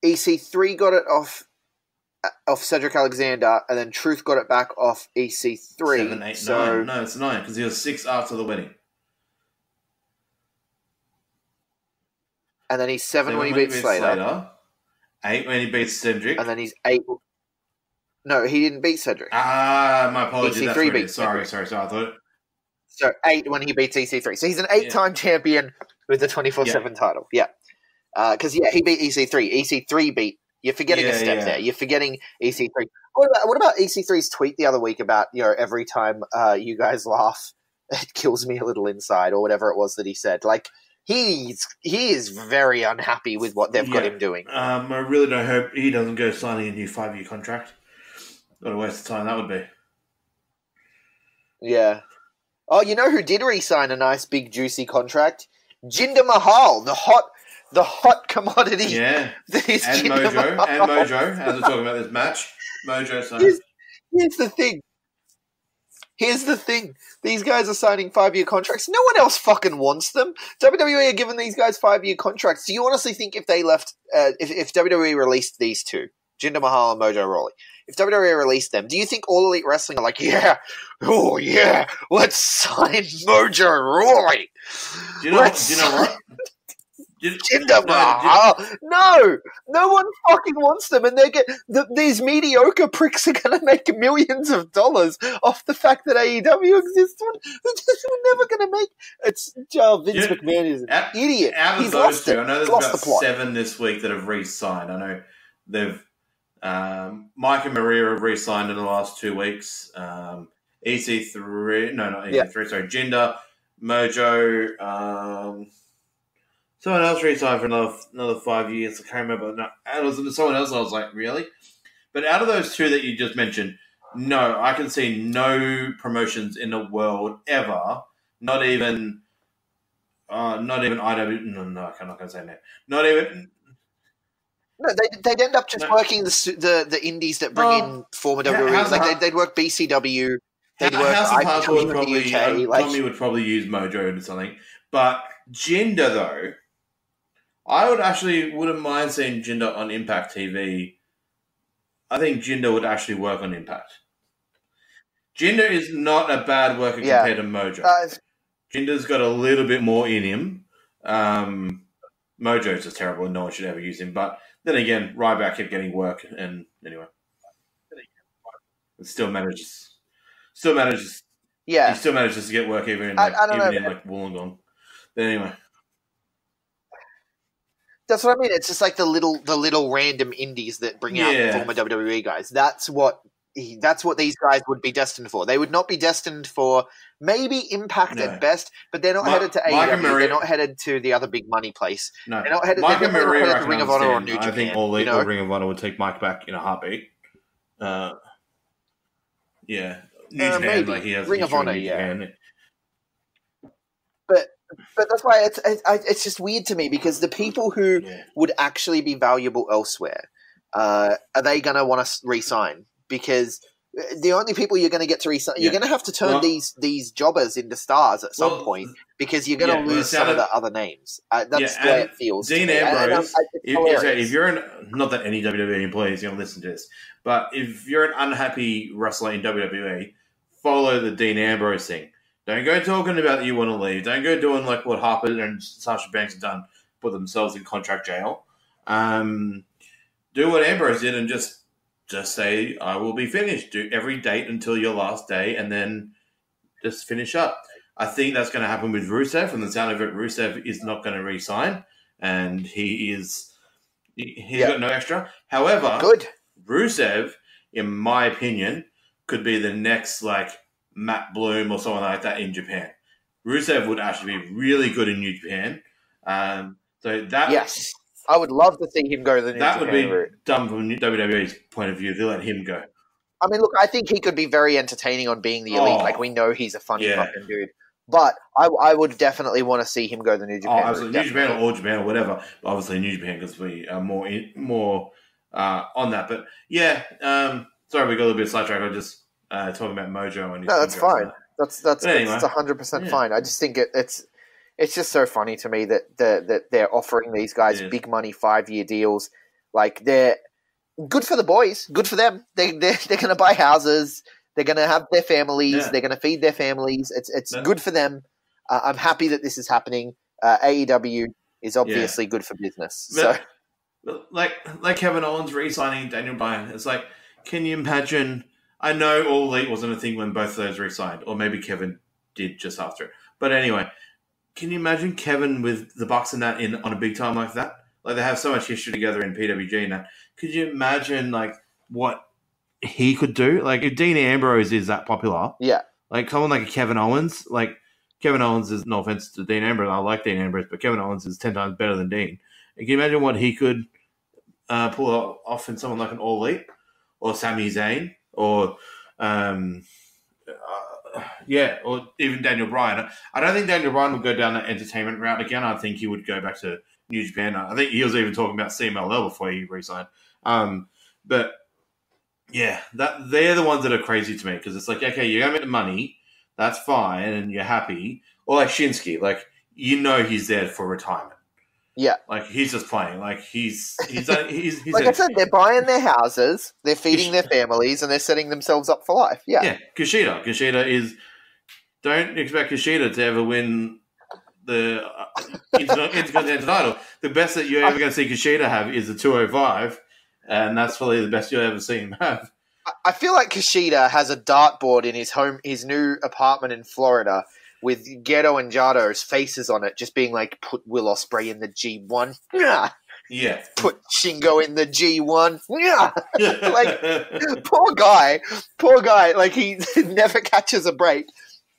EC3 got it off Cedric Alexander, and then Truth got it back off EC3. 7, 8, 9. No, it's 9 because he was 6 after the wedding. And then he's 7 when he beats Slater. 8 when he beats Cedric. And then he's 8. No, he didn't beat Cedric. My apologies. EC3 beat Sorry. I thought. So 8 when he beats EC3. So he's an 8-time champion with the 24/7 title. Yeah. Because he beat EC3. EC3 beat. You're forgetting a step there. You're forgetting EC3. What about EC3's tweet the other week about every time you guys laugh, it kills me a little inside, or whatever it was that he said. Like he is very unhappy with what they've got him doing. I really don't hope he doesn't go signing a new 5-year contract. What a waste of time that would be. Yeah. Oh, you know who did re-sign a nice big juicy contract? Jinder Mahal, the hot commodity. Yeah. That is and Jinder Mojo. Mahal. And Mojo, as we're talking about this match. Mojo signed. Here's the thing. These guys are signing 5-year contracts. No one else fucking wants them. WWE are giving these guys 5-year contracts. Do you honestly think if they left, if WWE released these two, Jinder Mahal and Mojo Rawley, if WWE released them, do you think All Elite Wrestling are like, let's sign Mojo Rawley? Do you know what? Jinder, no one fucking wants them, and these mediocre pricks are going to make millions of dollars off the fact that AEW exists. We're never going to make. It's Vince McMahon is an idiot. He's those lost two, I know there's about 7 this week that have re-signed. I know they've Mike and Maria have re-signed in the last 2 weeks. EC3, no, not EC3. Sorry, Jinder, Mojo. Someone else re-signed for another 5 years. I can't remember. No, it was someone else. I was like, really? But out of those two that you just mentioned, no, I can see no promotions in the world ever. Not even IW. No, I'm not going to say that. Not even. No, they'd end up just working the indies that bring in former WWE. Like they'd work BCW. They'd work IW in the UK. Tommy would probably use Mojo or something. But Jinder, though, I wouldn't mind seeing Jinder on Impact TV. I think Jinder would actually work on Impact. Jinder is not a bad worker compared to Mojo. Jinder's got a little bit more in him. Mojo's just terrible and no one should ever use him. But then again, Ryback kept getting work, and anyway. It still manages. He still manages to get work even in Wollongong. But anyway. That's what I mean. It's just like the little random indies that bring out former WWE guys. That's what these guys would be destined for. They would not be destined for maybe Impact at best, but they're not headed to AEW. They're not headed to the other big money place. No, they're not headed. Mike and Maria to Ring of Honor or New Japan. I think all Ring of Honor would take Mike back in a heartbeat. New Japan, maybe. Like he has Ring of Honor, But that's why it's just weird to me because the people who would actually be valuable elsewhere, are they going to want to re-sign? Because the only people you're going to get to re-sign, you're going to have to turn these jobbers into stars at some point because you're going to lose some of the other names. That's the way it feels. Dean Ambrose, if you're not that any WWE employee is going to listen to this, but if you're an unhappy wrestler in WWE, follow the Dean Ambrose thing. Don't go talking about that you want to leave. Don't go doing like what Harper and Sasha Banks have done, put themselves in contract jail. Do what Ambrose did and just say, I will be finished. Do every date until your last day and then just finish up. I think that's going to happen with Rusev. From the sound of it, Rusev is not going to re-sign and he's got no extra. However, Rusev, in my opinion, could be the next like Matt Bloom or someone like that in Japan. Rusev would actually be really good in New Japan. Yes. I would love to see him go the New Japan route. That would be dumb from WWE's point of view to let him go. I mean, look, I think he could be very entertaining on Being the Elite. Like, we know he's a funny fucking dude. But I would definitely want to see him go the New Japan route. Absolutely. New Japan or All Japan or whatever. But obviously, New Japan because we are more on that. But, sorry, we got a little bit sidetracked. I just talking about Mojo. And no, that's fine. That's 100% fine. I just think it's just so funny to me that they're offering these guys big money 5-year deals. Like they're good for the boys, good for them. They're going to buy houses. They're going to have their families. Yeah. They're going to feed their families. It's good for them. I'm happy that this is happening. AEW is obviously good for business. But, like Kevin Owens re-signing Daniel Bryan. It's like, can you imagine? I know All Elite wasn't a thing when both of those re-signed, or maybe Kevin did just after it. But anyway, can you imagine Kevin with the Bucks and that on a big time like that? Like they have so much history together in PWG and that. Could you imagine like what he could do? Like if Dean Ambrose is that popular, like someone like a Kevin Owens, like Kevin Owens is, no offense to Dean Ambrose, I like Dean Ambrose, but Kevin Owens is 10 times better than Dean. And can you imagine what he could pull off in someone like an All Elite or Sami Zayn or or even Daniel Bryan. I don't think Daniel Bryan would go down that entertainment route again. I think he would go back to New Japan. I think he was even talking about CMLL before he re-signed. But yeah, they're the ones that are crazy to me because it's like, okay, you're going to make the money, that's fine, and you're happy. Or like Shinsuke, like he's there for retirement. Yeah, like he's just playing. Like he's like I said, they're buying their houses, they're feeding their families, and they're setting themselves up for life. Yeah, Kushida is. Don't expect Kushida to ever win the Intercontinental title. The best that you're ever going to see Kushida have is the 205, and that's probably the best you'll ever see him have. I feel like Kushida has a dartboard in his new apartment in Florida with Gedo and Jado's faces on it, just being like, put Will Ospreay in the G1. Yeah. Put Shingo in the G1. Like, poor guy. Like, he never catches a break.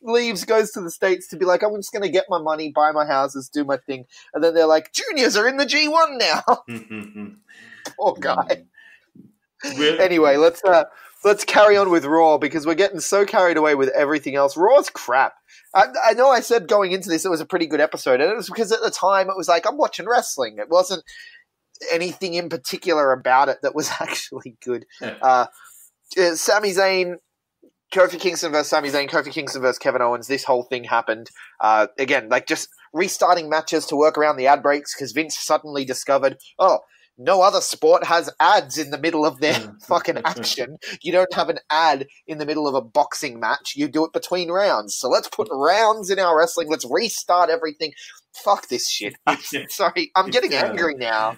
Leaves, goes to the States to be like, I'm just going to get my money, buy my houses, do my thing. And then they're like, juniors are in the G1 now. Poor guy. Anyway, let's carry on with Raw because we're getting so carried away with everything else. Raw's crap. I know I said going into this it was a pretty good episode, and it was because at the time it was like, I'm watching wrestling. It wasn't anything in particular about it that was actually good. Sami Zayn, Kofi Kingston versus Sami Zayn, Kofi Kingston versus Kevin Owens, this whole thing happened. Again, like just restarting matches to work around the ad breaks because Vince suddenly discovered, no other sport has ads in the middle of their fucking action. You don't have an ad in the middle of a boxing match. You do it between rounds. So let's put rounds in our wrestling. Let's restart everything. Fuck this shit. Sorry, I'm getting angry now.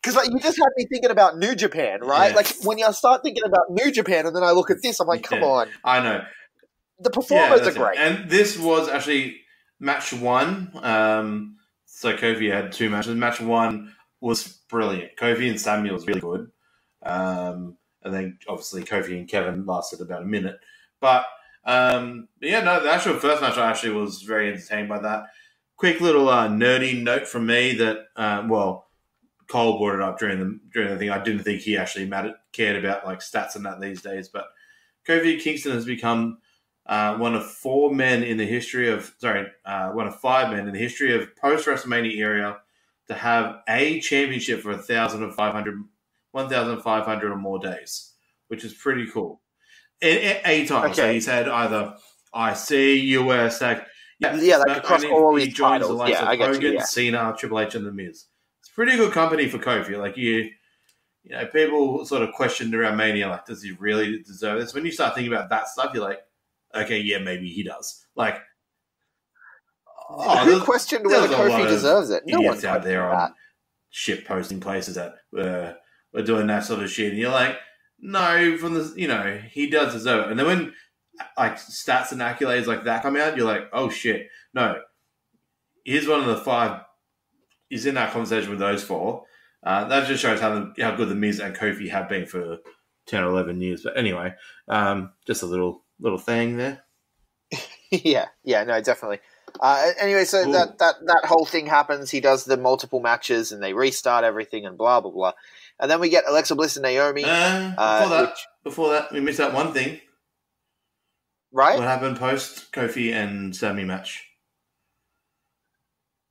Because like, you just had me thinking about New Japan, right? Like when you start thinking about New Japan and then I look at this, I'm like, come on. I know. The performers are great. And this was actually match one. So Kofi had two matches. Match one was brilliant. Kofi and Samuel was really good. And then obviously Kofi and Kevin lasted about a minute. But the actual first match I actually was very entertained by that. Quick little nerdy note from me that, Cole brought it up during the thing. I didn't think he actually cared about like stats and that these days. But Kofi Kingston has become one of five men in the history of post-WrestleMania era to have a championship for 1,500 or more days, which is pretty cool. A time. Okay. So he's had either IC, US, like across all his joins titles. The likes of Hogan, Cena, Triple H, and The Miz. It's pretty good company for Kofi. Like people sort of questioned around Mania, like, does he really deserve this? When you start thinking about that stuff, you're like, okay, yeah, maybe he does. Like, who questioned whether Kofi deserves it? No one out there on shit posting places that were doing that sort of shit, and you're like, no, from the he does deserve it. And then when like stats and accolades like that come out, you're like, oh shit, no, he's one of the five. He's in that conversation with those four. That just shows how good the Miz and Kofi have been for 10 or 11 years. But anyway, just a little thing there. Yeah, no, definitely. Anyway, so that whole thing happens. He does the multiple matches, and they restart everything, and blah blah blah. And then we get Alexa Bliss and Naomi. Before that, we missed out one thing. Right? What happened post Kofi and Sami match?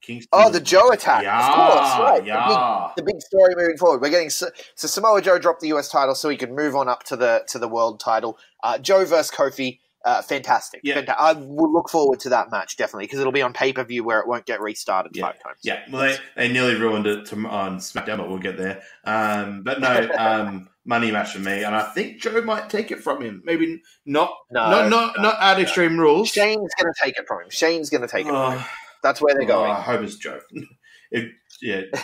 Kingston. Oh, the Joe attack. Yeah, of course, right. Yeah. The big story moving forward. We're getting so Samoa Joe dropped the US title so he could move on up to the world title. Joe versus Kofi. Fantastic. Yeah. I will look forward to that match, definitely, because it'll be on pay-per-view where it won't get restarted 5 times. Yeah, well, they nearly ruined it on SmackDown, but we'll get there. But no, money match for me, and I think Joe might take it from him. Maybe not add Extreme Rules. Shane's going to take it from him. That's where they're going. I hope it's Joe. It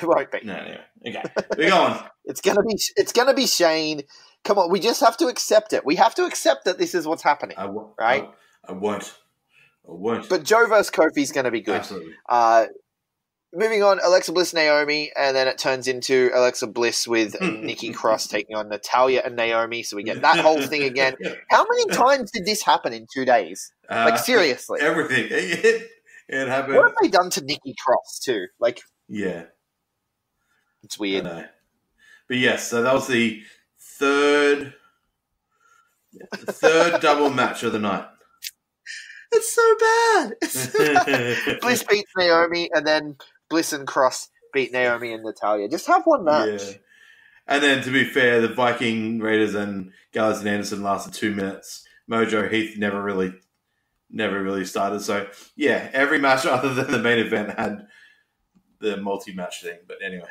won't be. No, anyway. Okay, we're going. It's gonna be Shane. Come on, we just have to accept it. We have to accept that this is what's happening, right? I won't. But Joe versus Kofi is going to be good. Absolutely. Moving on, Alexa Bliss, Naomi, and then it turns into Alexa Bliss with Nikki Cross taking on Natalya and Naomi. So we get that whole thing again. How many times did this happen in 2 days? Like, seriously. Everything. It happened. What have they done to Nikki Cross, too? Like, yeah. It's weird. But yes, so that was the third double match of the night. It's so bad. Bliss beats Naomi, and then Bliss and Cross beat Naomi and Natalya. Just have one match. Yeah. And then, to be fair, the Viking Raiders and Gallows and Anderson lasted 2 minutes. Mojo Heath never really started. So, yeah, every match other than the main event had the multi-match thing. But anyway.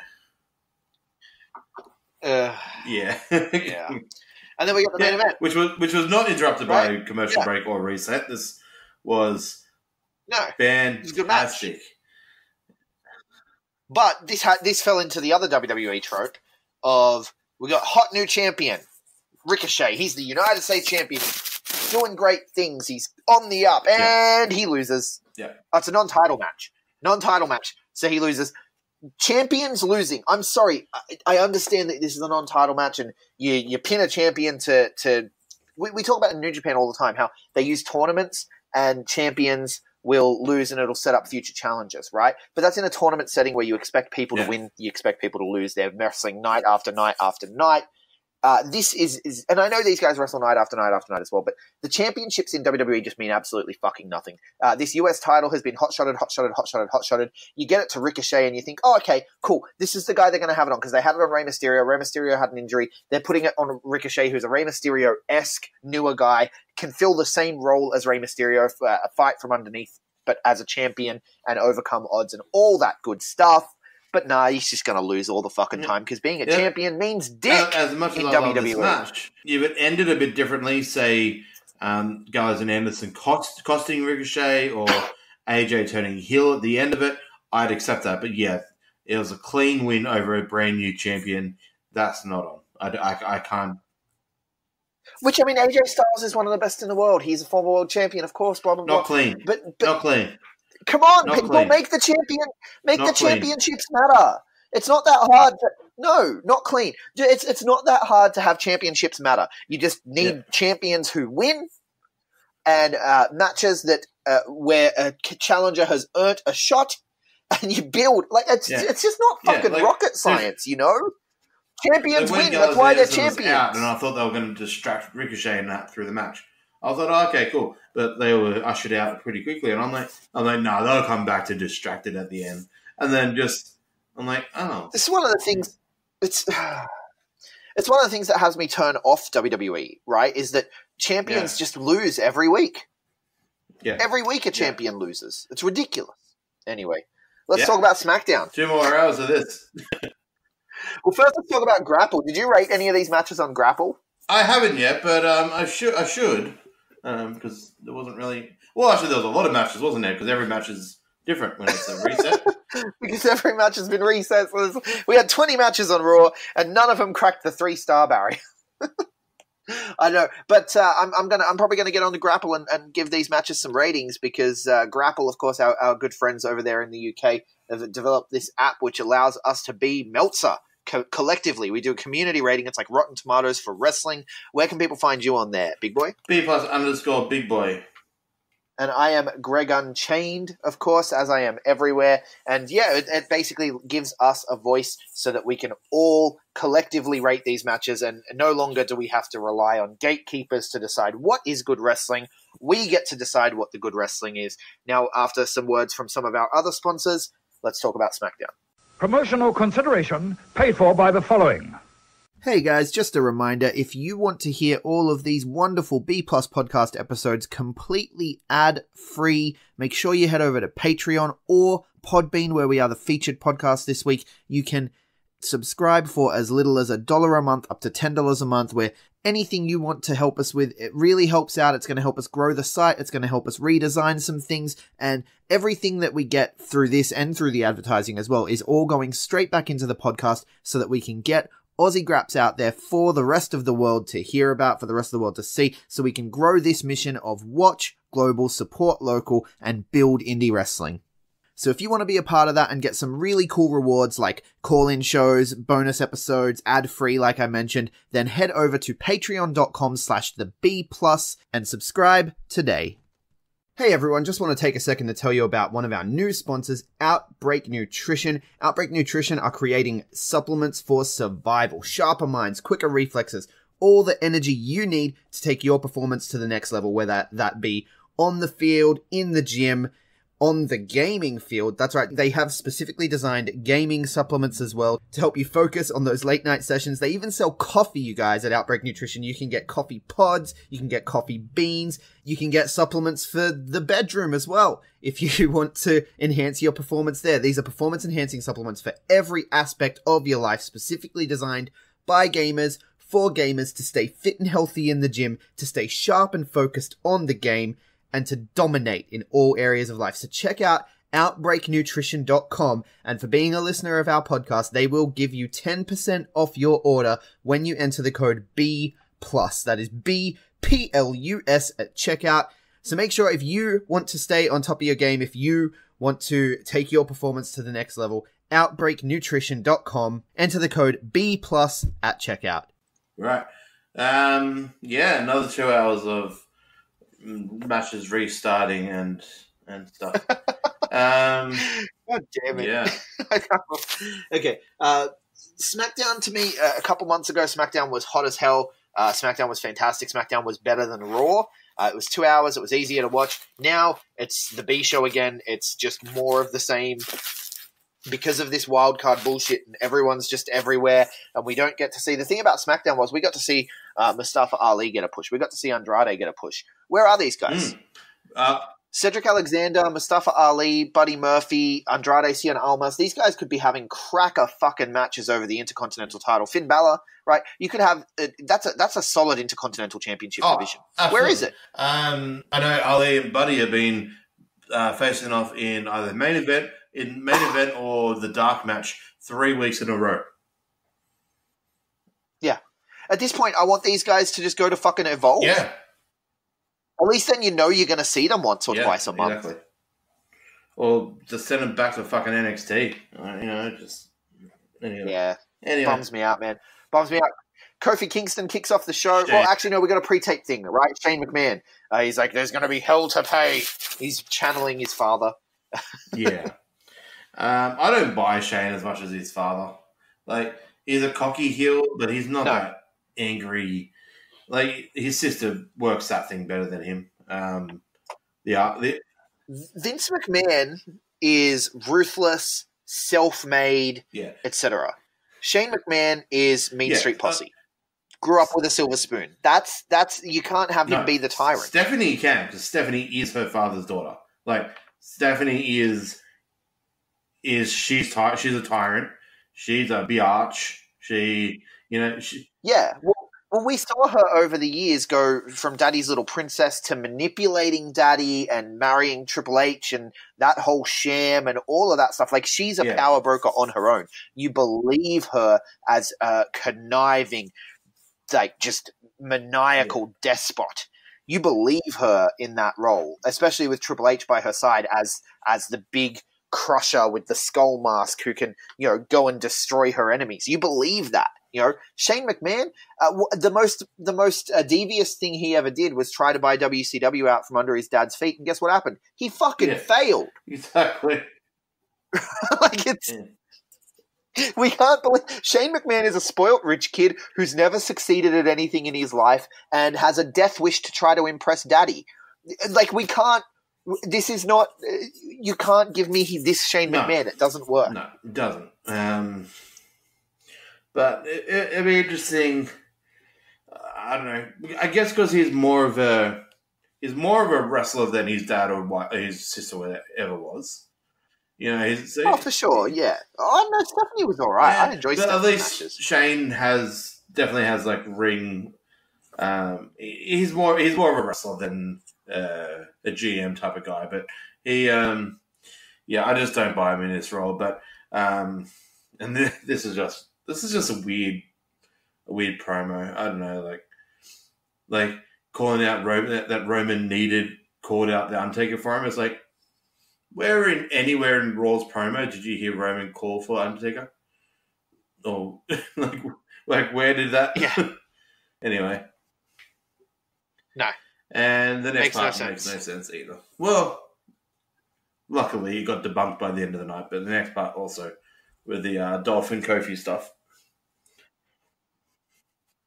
Yeah. Yeah. And then we got the main event. Which was not interrupted by a commercial break or reset. This was No. Fantastic. It was a good match. But this fell into the other WWE trope of we got hot new champion, Ricochet. He's the United States champion. He's doing great things. He's on the up, and he loses. Yeah. It's a non-title match. So he loses. Champions losing. I'm sorry. I understand that this is a non-title match, and you pin a champion to. We talk about in New Japan all the time how they use tournaments and champions will lose and it'll set up future challenges, right? But that's in a tournament setting where you expect people to win, you expect people to lose. They're wrestling night after night after night. This is, and I know these guys wrestle night after night after night as well, but the championships in WWE just mean absolutely fucking nothing. This US title has been hot-shotted. You get it to Ricochet and you think, oh, okay, cool. This is the guy they're going to have it on because they had it on Rey Mysterio. Rey Mysterio had an injury. They're putting it on Ricochet, who's a Rey Mysterio-esque newer guy, can fill the same role as Rey Mysterio, a fight from underneath, but as a champion and overcome odds and all that good stuff. But nah, he's just going to lose all the fucking time because being a champion means dick as much as in I love WWE. This match, if it ended a bit differently, say Guys and Anderson costing Ricochet or AJ turning heel at the end of it, I'd accept that. But yeah, it was a clean win over a brand new champion. That's not on. I can't. Which, I mean, AJ Styles is one of the best in the world. He's a former world champion, of course, blah, blah, blah. Not clean. But not clean. Come on, Not people, clean. make the Not clean. championships matter. It's not that hard. No, not clean. It's not that hard to have championships matter. You just need champions who win and matches that where a challenger has earned a shot, and you build it's just not fucking rocket science, you know. Champions win. That's why they're champions. Out, and I thought they were going to distract Ricochet and that through the match. I thought, oh, okay, cool. But they were ushered out pretty quickly. And I'm like, no, they'll come back to distracted at the end. And then I'm like, oh. This is one of the things, it's one of the things that has me turn off WWE, right? Is that champions just lose every week. Yeah. Every week a champion loses. It's ridiculous. Anyway, let's talk about SmackDown. 2 more hours of this. Well, first let's talk about Grapple. Did you rate any of these matches on Grapple? I haven't yet, but I should. Because there wasn't really... Well, actually, there was a lot of matches, wasn't there? Because every match is different when it's a reset. Because every match has been reset. So we had 20 matches on Raw, and none of them cracked the 3-star barrier. I know, but I'm probably gonna get on to Grapple and give these matches some ratings because Grapple, of course, our good friends over there in the UK have developed this app which allows us to be Meltzer. Collectively, we do a community rating. It's like Rotten Tomatoes for wrestling. Where can people find you on there, Big Boy? B+_Big Boy. And I am Greg Unchained, of course, as I am everywhere. And yeah, it basically gives us a voice so that we can all collectively rate these matches. And no longer do we have to rely on gatekeepers to decide what is good wrestling. We get to decide what the good wrestling is. Now, after some words from some of our other sponsors, let's talk about SmackDown. Promotional consideration paid for by the following. Hey guys, just a reminder, if you want to hear all of these wonderful B Plus podcast episodes completely ad-free, make sure you head over to Patreon or Podbean, where we are the featured podcast this week. You can subscribe for as little as $1 a month up to $10 a month, where anything you want to help us with, it really helps out. It's going to help us grow the site. It's going to help us redesign some things, and everything that we get through this and through the advertising as well is all going straight back into the podcast so that we can get Aussie Graps out there for the rest of the world to hear about, for the rest of the world to see, so we can grow this mission of watch global, support local, and build indie wrestling. So if you want to be a part of that and get some really cool rewards like call-in shows, bonus episodes, ad-free like I mentioned, then head over to patreon.com/theb+ and subscribe today. Hey everyone, just want to take a second to tell you about one of our new sponsors, OUTBREAK NUTRITION. OUTBREAK NUTRITION are creating supplements for survival, sharper minds, quicker reflexes, all the energy you need to take your performance to the next level, whether that be on the field, in the gym, on the gaming field. That's right, they have specifically designed gaming supplements as well to help you focus on those late night sessions. They even sell coffee, you guys, at OUTBREAK NUTRITION. You can get coffee pods, you can get coffee beans, you can get supplements for the bedroom as well if you want to enhance your performance there. These are performance enhancing supplements for every aspect of your life, specifically designed by gamers, for gamers, to stay fit and healthy in the gym, to stay sharp and focused on the game, and to dominate in all areas of life. So check out OUTBREAKNutrition.com, and for being a listener of our podcast, they will give you 10% off your order when you enter the code B+. That is BPLUS at checkout. So make sure, if you want to stay on top of your game, if you want to take your performance to the next level, OUTBREAKNutrition.com, enter the code B+ at checkout. Right. Another 2 hours of matches restarting and stuff. God damn it. Yeah. Okay. SmackDown, to me, a couple months ago, SmackDown was hot as hell. SmackDown was fantastic. SmackDown was better than Raw. It was 2 hours. It was easier to watch. Now it's the B show again. It's just more of the same because of this wild card bullshit, and everyone's just everywhere, and we don't get to see. The thing about SmackDown was we got to see Mustafa Ali get a push. We got to see Andrade get a push. Where are these guys? Cedric Alexander, Mustafa Ali, Buddy Murphy, Andrade Cien Almas. These guys could be having cracker fucking matches over the Intercontinental title. Finn Balor, right? You could have that's a solid Intercontinental Championship division. Absolutely. Where is it? I know Ali and Buddy have been facing off in either main event or the dark match 3 weeks in a row. Yeah. At this point, I want these guys to just go to fucking Evolve. Yeah. At least then you know you're going to see them once or twice a month. Exactly. Or just send them back to fucking NXT. Anyway. Yeah. Anyway. Bums me out, man. Bums me out. Kofi Kingston kicks off the show. Well, actually, no, we got a pre-tape thing, right? Shane McMahon. He's like, there's going to be hell to pay. He's channeling his father. Yeah. I don't buy Shane as much as his father. Like, he's a cocky heel, but he's not that angry. Like, his sister works that thing better than him. Vince McMahon is ruthless, self-made, etc. Shane McMahon is Mean Street Posse. Grew up with a silver spoon. That's you can't have him be the tyrant. Stephanie can, because Stephanie is her father's daughter. Like, Stephanie is she's a tyrant. She's a biatch. Well, we saw her over the years go from Daddy's Little Princess to manipulating Daddy and marrying Triple H and that whole sham and all of that stuff. Like, she's a power broker on her own. You believe her as a conniving, like, just maniacal despot. You believe her in that role, especially with Triple H by her side as the big crusher with the skull mask who can, go and destroy her enemies. You believe that. Shane McMahon, the most devious thing he ever did was try to buy WCW out from under his dad's feet, and guess what happened? He fucking failed. Exactly. We can't believe Shane McMahon is a spoilt rich kid who's never succeeded at anything in his life and has a death wish to try to impress Daddy. Like, we can't. This is not. You can't give me this Shane McMahon. It doesn't work. No, it doesn't. But it'd be interesting. I don't know. I guess because he's more of a wrestler than his dad or his sister ever was. For sure, yeah. Oh no, Stephanie was all right. I enjoyed Stephanie's matches. At least Shane definitely has like ring. He's more of a wrestler than a GM type of guy. But he, I just don't buy him in this role. But and this is just a weird promo. I don't know, like calling out Roman, that Roman called out the Undertaker for him. It's like, anywhere in Raw's promo did you hear Roman call for Undertaker? Or like where did that? Yeah. Anyway. No. And the next part makes no sense either. Well, luckily it got debunked by the end of the night, but the next part also with the Dolph and Kofi stuff.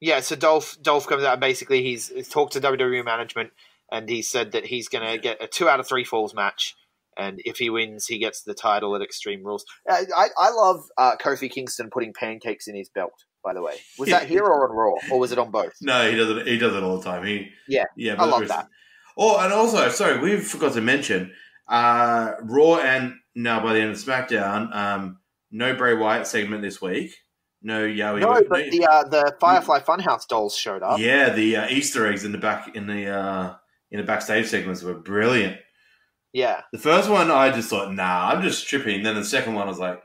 Yeah, so Dolph comes out and basically he's talked to WWE management and he said that he's going to get a 2 out of 3 falls match, and if he wins, he gets the title at Extreme Rules. I love Kofi Kingston putting pancakes in his belt, by the way. Was that here or on Raw, or was it on both? No, he does it. He does it all the time. I love that. Oh, and also, sorry, we forgot to mention Raw, and now by the end of SmackDown, no Bray Wyatt segment this week. No Yowie. No, but the Firefly Funhouse dolls showed up. Yeah, the Easter eggs in the back in the in the backstage segments were brilliant. Yeah. The first one, I just thought, nah, I'm just tripping. Then the second one, I was like,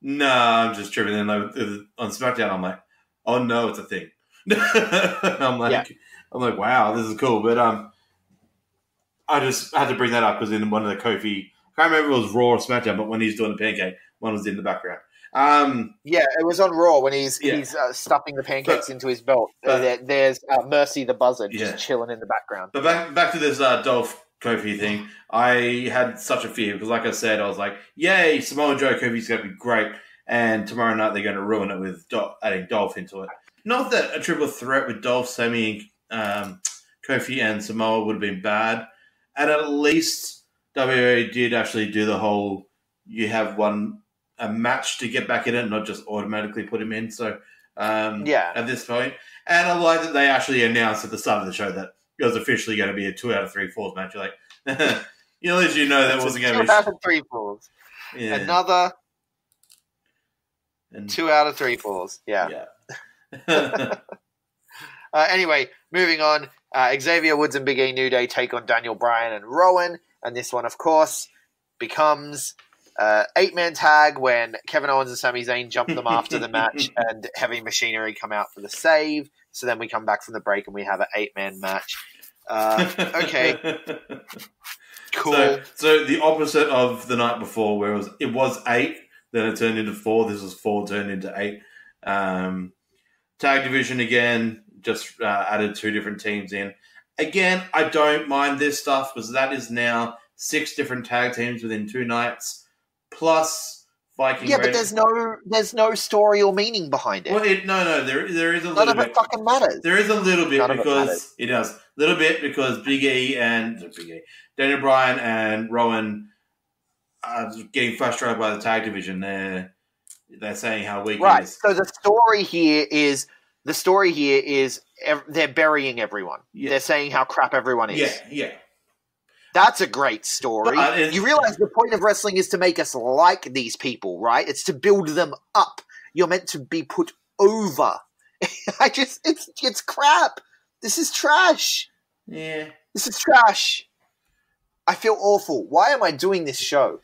nah, I'm just tripping. Then on SmackDown, I'm like, oh no, it's a thing. I'm like, wow, this is cool. But I just had to bring that up because in one of the Kofi, I can't remember if it was Raw or SmackDown, but when he's doing the pancake, one was in the background. Yeah, it was on Raw when he's stuffing the pancakes into his belt. There's Mercy the Buzzard just chilling in the background. But back to this Dolph Kofi thing, I had such a fear because, like I said, I was like, yay, Samoa Joe Kofi's going to be great. And tomorrow night they're going to ruin it with adding Dolph into it. Not that a triple threat with Dolph, Sammy, Kofi, and Samoa would have been bad. And at least WWE did actually do the whole, you have a match to get back in it, not just automatically put him in. So, at this point. And I like that they actually announced at the start of the show that it was officially going to be a 2 out of 3 falls match. You're like, at least you know that wasn't going to be 2 out of 3 falls. Yeah. Another 2 out of 3 falls. Yeah. Anyway, moving on. Xavier Woods and Big E New Day take on Daniel Bryan and Rowan. And this one, of course, becomes 8-man tag when Kevin Owens and Sami Zayn jump them after the match and Heavy Machinery come out for the save. So then we come back from the break and we have an 8-man match. Okay. Cool. So the opposite of the night before where it was 8, then it turned into 4. This was 4 turned into 8. Tag division again, just added 2 different teams in. Again, I don't mind this stuff because that is now 6 different tag teams within 2 nights, plus Viking. Yeah, but there's no story or meaning behind it. Well, there is a little bit. None of it fucking matters. There is a little bit because it does. A little bit because Daniel Bryan and Rowan are getting frustrated by the tag division. They're saying how weak it is. So the story here is they're burying everyone. Yeah. They're saying how crap everyone is. Yeah. That's a great story. You realize the point of wrestling is to make us like these people, right? It's to build them up. You're meant to be put over. It's crap. This is trash. Yeah. This is trash. I feel awful. Why am I doing this show?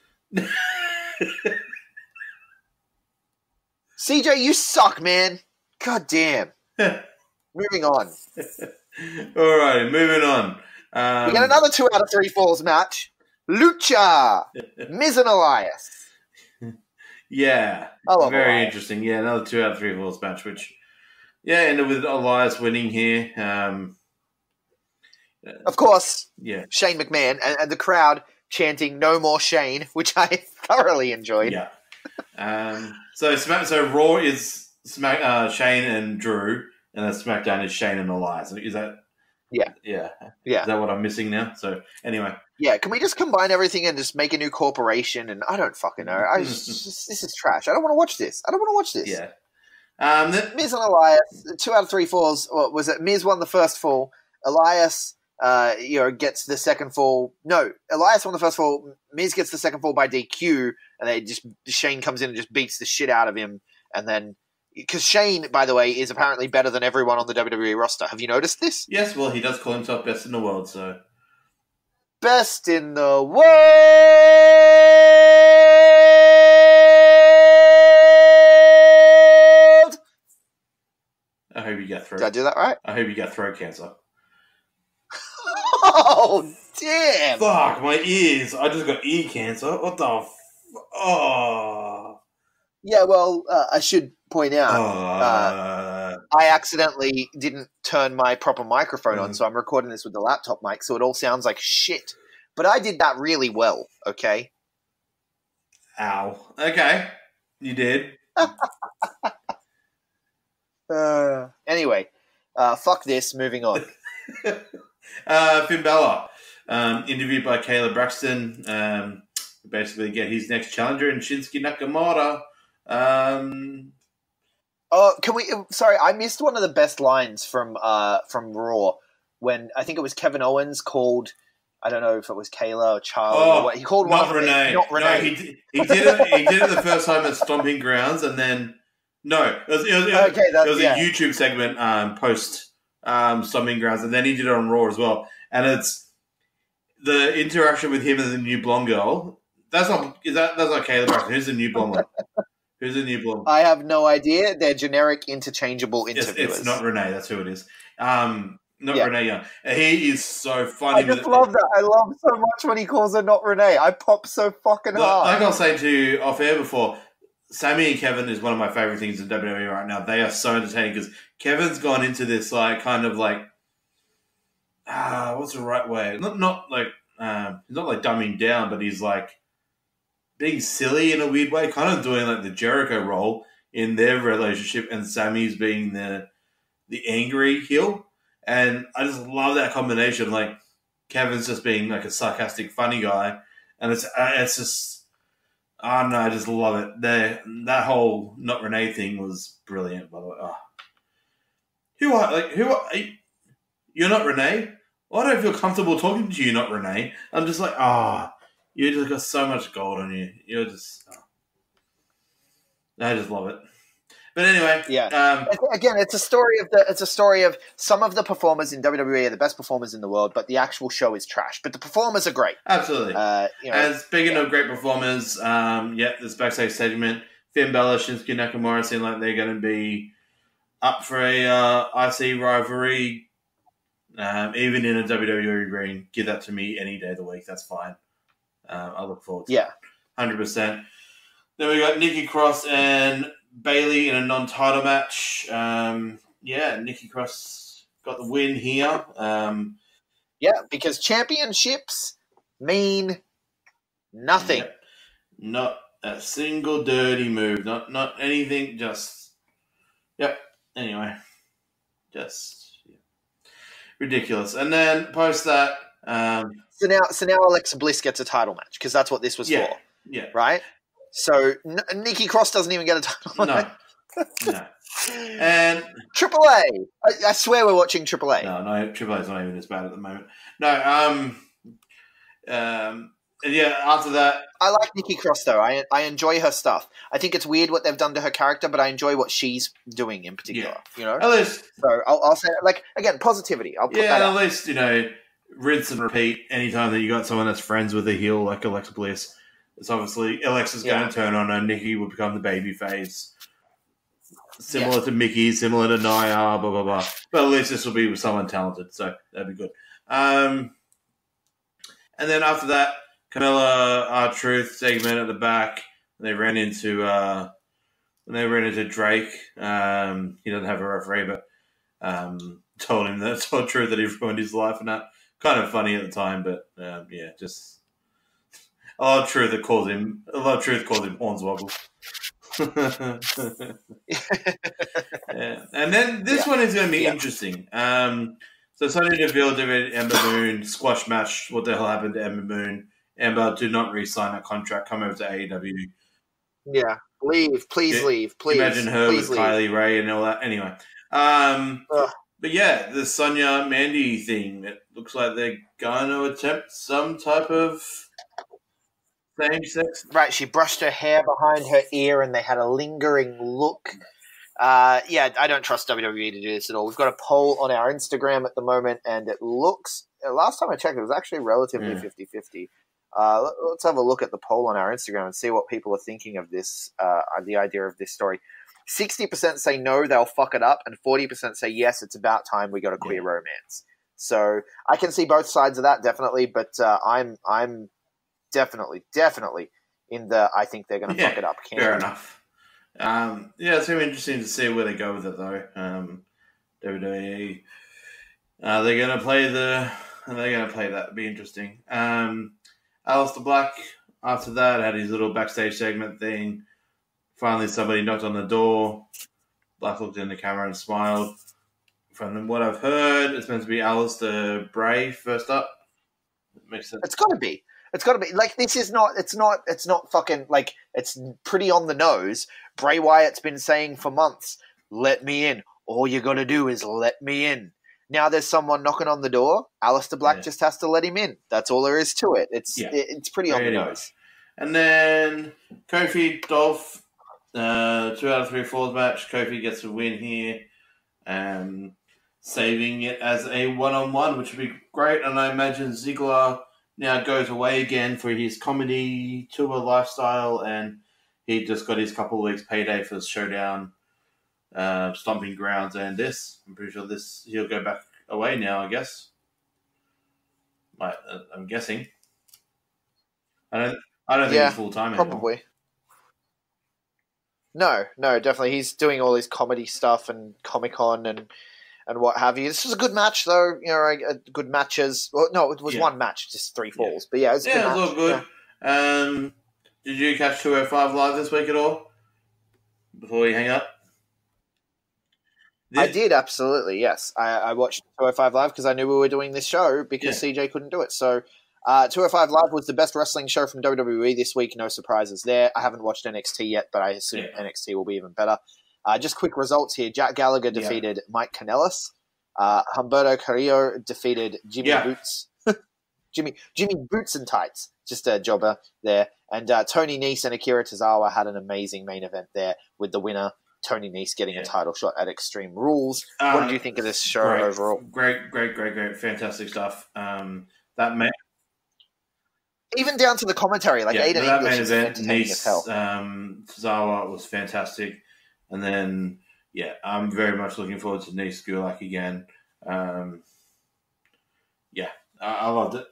CJ, you suck, man. God damn. Moving on. All right, moving on. We got another 2 out of 3 falls match. Lucha. Miz and Elias. Yeah. Very interesting. Yeah, another 2 out of 3 falls match, which, ended with Elias winning here. Of course. Yeah. Shane McMahon and the crowd chanting "No more Shane," which I thoroughly enjoyed. Yeah. So Raw is Shane and Drew, and then SmackDown is Shane and Elias. Is that? Yeah. Is that what I'm missing now? So anyway. Yeah, can we just combine everything and just make a new corporation? And I don't fucking know. This is trash. I don't want to watch this. Yeah. Miz and Elias, 2 out of 3 falls. Or was it Miz won the first fall? Elias, gets the second fall. No, Elias won the first fall. Miz gets the second fall by DQ, and Shane comes in and just beats the shit out of him. And then, because Shane, by the way, is apparently better than everyone on the WWE roster. Have you noticed this? Yes, well, he does call himself best in the world, so. Best in the world! I hope you get throat. Did I do that right? I hope you get throat cancer. Oh, damn! Fuck, my ears. I just got ear cancer. What the Oh. Yeah, well, I should point out, I accidentally didn't turn my proper microphone on, so I'm recording this with the laptop mic, so it all sounds like shit. But I did that really well, okay? Ow. Okay. You did. Anyway, fuck this, moving on. Finn Balor, interviewed by Kayla Braxton, basically get his next challenger in Shinsuke Nakamura. Can we? Sorry, I missed one of the best lines from Raw when I think it was Kevin Owens called. I don't know if it was Kayla or Charlie. Or what. He called not one. Renee. Not Renee. No, he did it. He did it the first time at Stomping Grounds, and then it was a YouTube segment post Stomping Grounds, and then he did it on Raw as well. And it's the interaction with him and the new blonde girl. That's not Caleb Braxton. Who's the new blonde one? Who's the new blonde? I have no idea. They're generic interchangeable interviewers. It's not Renee. That's who it is. Renee Young. He is so funny. I just love that. I love so much when he calls her not Renee. I pop so fucking hard. Like I was saying to you off air before, Sammy and Kevin is one of my favorite things in WWE right now. They are so entertaining because Kevin's gone into this what's the right way? Not like he's not like dumbing down, but he's like being silly in a weird way, kind of doing like the Jericho role in their relationship, and Sammy's being the angry heel. And I just love that combination. Like Kevin's just being like a sarcastic, funny guy, and it's just, I don't know, I just love it. That whole not Renee thing was brilliant. By the way, who are you're not Renee? Well, I don't feel comfortable talking to you, not Renee. I'm just like, you just got so much gold on you. You're just, I just love it. But anyway, yeah. Again, it's a story of some of the performers in WWE are the best performers in the world, but the actual show is trash. But the performers are great. Absolutely. And speaking of great performers, this backstage segment, Finn Balor, Shinsuke Nakamura seem like they're going to be up for a IC rivalry, even in a WWE ring. Give that to me any day of the week. That's fine. I look forward to it. 100%. Then we got Nikki Cross and Bailey in a non-title match. Nikki Cross got the win here. Because championships mean nothing. Yep. Not a single dirty move. Not anything. Just anyway, ridiculous. And then post that. So now Alexa Bliss gets a title match because that's what this was for. Yeah. Right. So Nikki Cross doesn't even get a title match. No. And Triple A. I swear we're watching Triple A. No, Triple A's not even as bad at the moment. No. After that, I like Nikki Cross though. I enjoy her stuff. I think it's weird what they've done to her character, but I enjoy what she's doing in particular. You know, at least. So I'll say again positivity. I'll put that out. At least rinse and repeat. Anytime that you got someone that's friends with a heel like Alexa Bliss, it's obviously Alexa's going to turn on her. Nikki will become the baby face. Similar to Mickey, similar to Nia, blah, blah, blah. But at least this will be with someone talented, so that'd be good. And then after that, Camilla R-Truth segment at the back. They ran into Drake. He doesn't have a referee, but told Truth that he ruined his life and that. Kind of funny at the time, but just a lot of truth calls him Hornswoggle. And then this one is going to be interesting. So Sonya Deville did Ember Moon squash match. What the hell happened to Ember Moon? Ember did not re-sign that contract. Come over to AEW. Yeah, leave. Please leave. Please. Imagine her please with leave. Kylie Ray and all that. Anyway. But the Sonya Mandy thing, it looks like they're going to attempt some type of same sex. Right, she brushed her hair behind her ear and they had a lingering look. I don't trust WWE to do this at all. We've got a poll on our Instagram at the moment and it looks, last time I checked, it was actually relatively 50-50. Let's have a look at the poll on our Instagram and see what people are thinking of this, the idea of this story. 60% say no, they'll fuck it up, and 40% say yes, it's about time we got a queer romance. So I can see both sides of that, definitely, but I'm definitely in the I think they're going to fuck it up camp. Fair enough. It's going to be interesting to see where they go with it, though. WWE, they're going to play that. It'll be interesting. Aleister Black, after that, had his little backstage segment thing. Finally, somebody knocked on the door. Black looked in the camera and smiled. From what I've heard, it's meant to be Aleister Bray first up. It makes sense. It's got to be. Like, this is not, it's not fucking, like, it's pretty on the nose. Bray Wyatt's been saying for months, let me in. All you got to do is let me in. Now there's someone knocking on the door. Aleister Black just has to let him in. That's all there is to it. It's pretty on the nose. And then Kofi, Dolph, 2 out of 3 falls match. Kofi gets a win here. Saving it as a one-on-one, which would be great. And I imagine Ziggler now goes away again for his comedy tour lifestyle, and he just got his couple of weeks payday for the Showdown, Stomping Grounds, and this. I'm pretty sure he'll go back away now, I guess. I'm guessing. I don't think he's full time anymore. Probably. No, definitely. He's doing all his comedy stuff and Comic-Con and what have you. This was a good match, though. Good matches. Well, no, it was one match, just 3 falls. But yeah, it was a good match. It was all good. Yeah. Did you catch 205 Live this week at all? Before we hang up? I did, absolutely, yes. I watched 205 Live because I knew we were doing this show because CJ couldn't do it. So 205 Live was the best wrestling show from WWE this week. No surprises there. I haven't watched NXT yet, but I assume NXT will be even better. Just quick results here. Jack Gallagher defeated Mike Kanellis. Humberto Carrillo defeated Jimmy Boots. Jimmy Boots and Tights. Just a jobber there. And Tony Nese and Akira Tozawa had an amazing main event there with the winner, Tony Nese, getting a title shot at Extreme Rules. What did you think of this show overall? Great. Fantastic stuff. Even down to the commentary, Aiden that English main is event, entertaining as hell. Tozawa was fantastic. And then, I'm very much looking forward to Nese Gulak again. I loved it.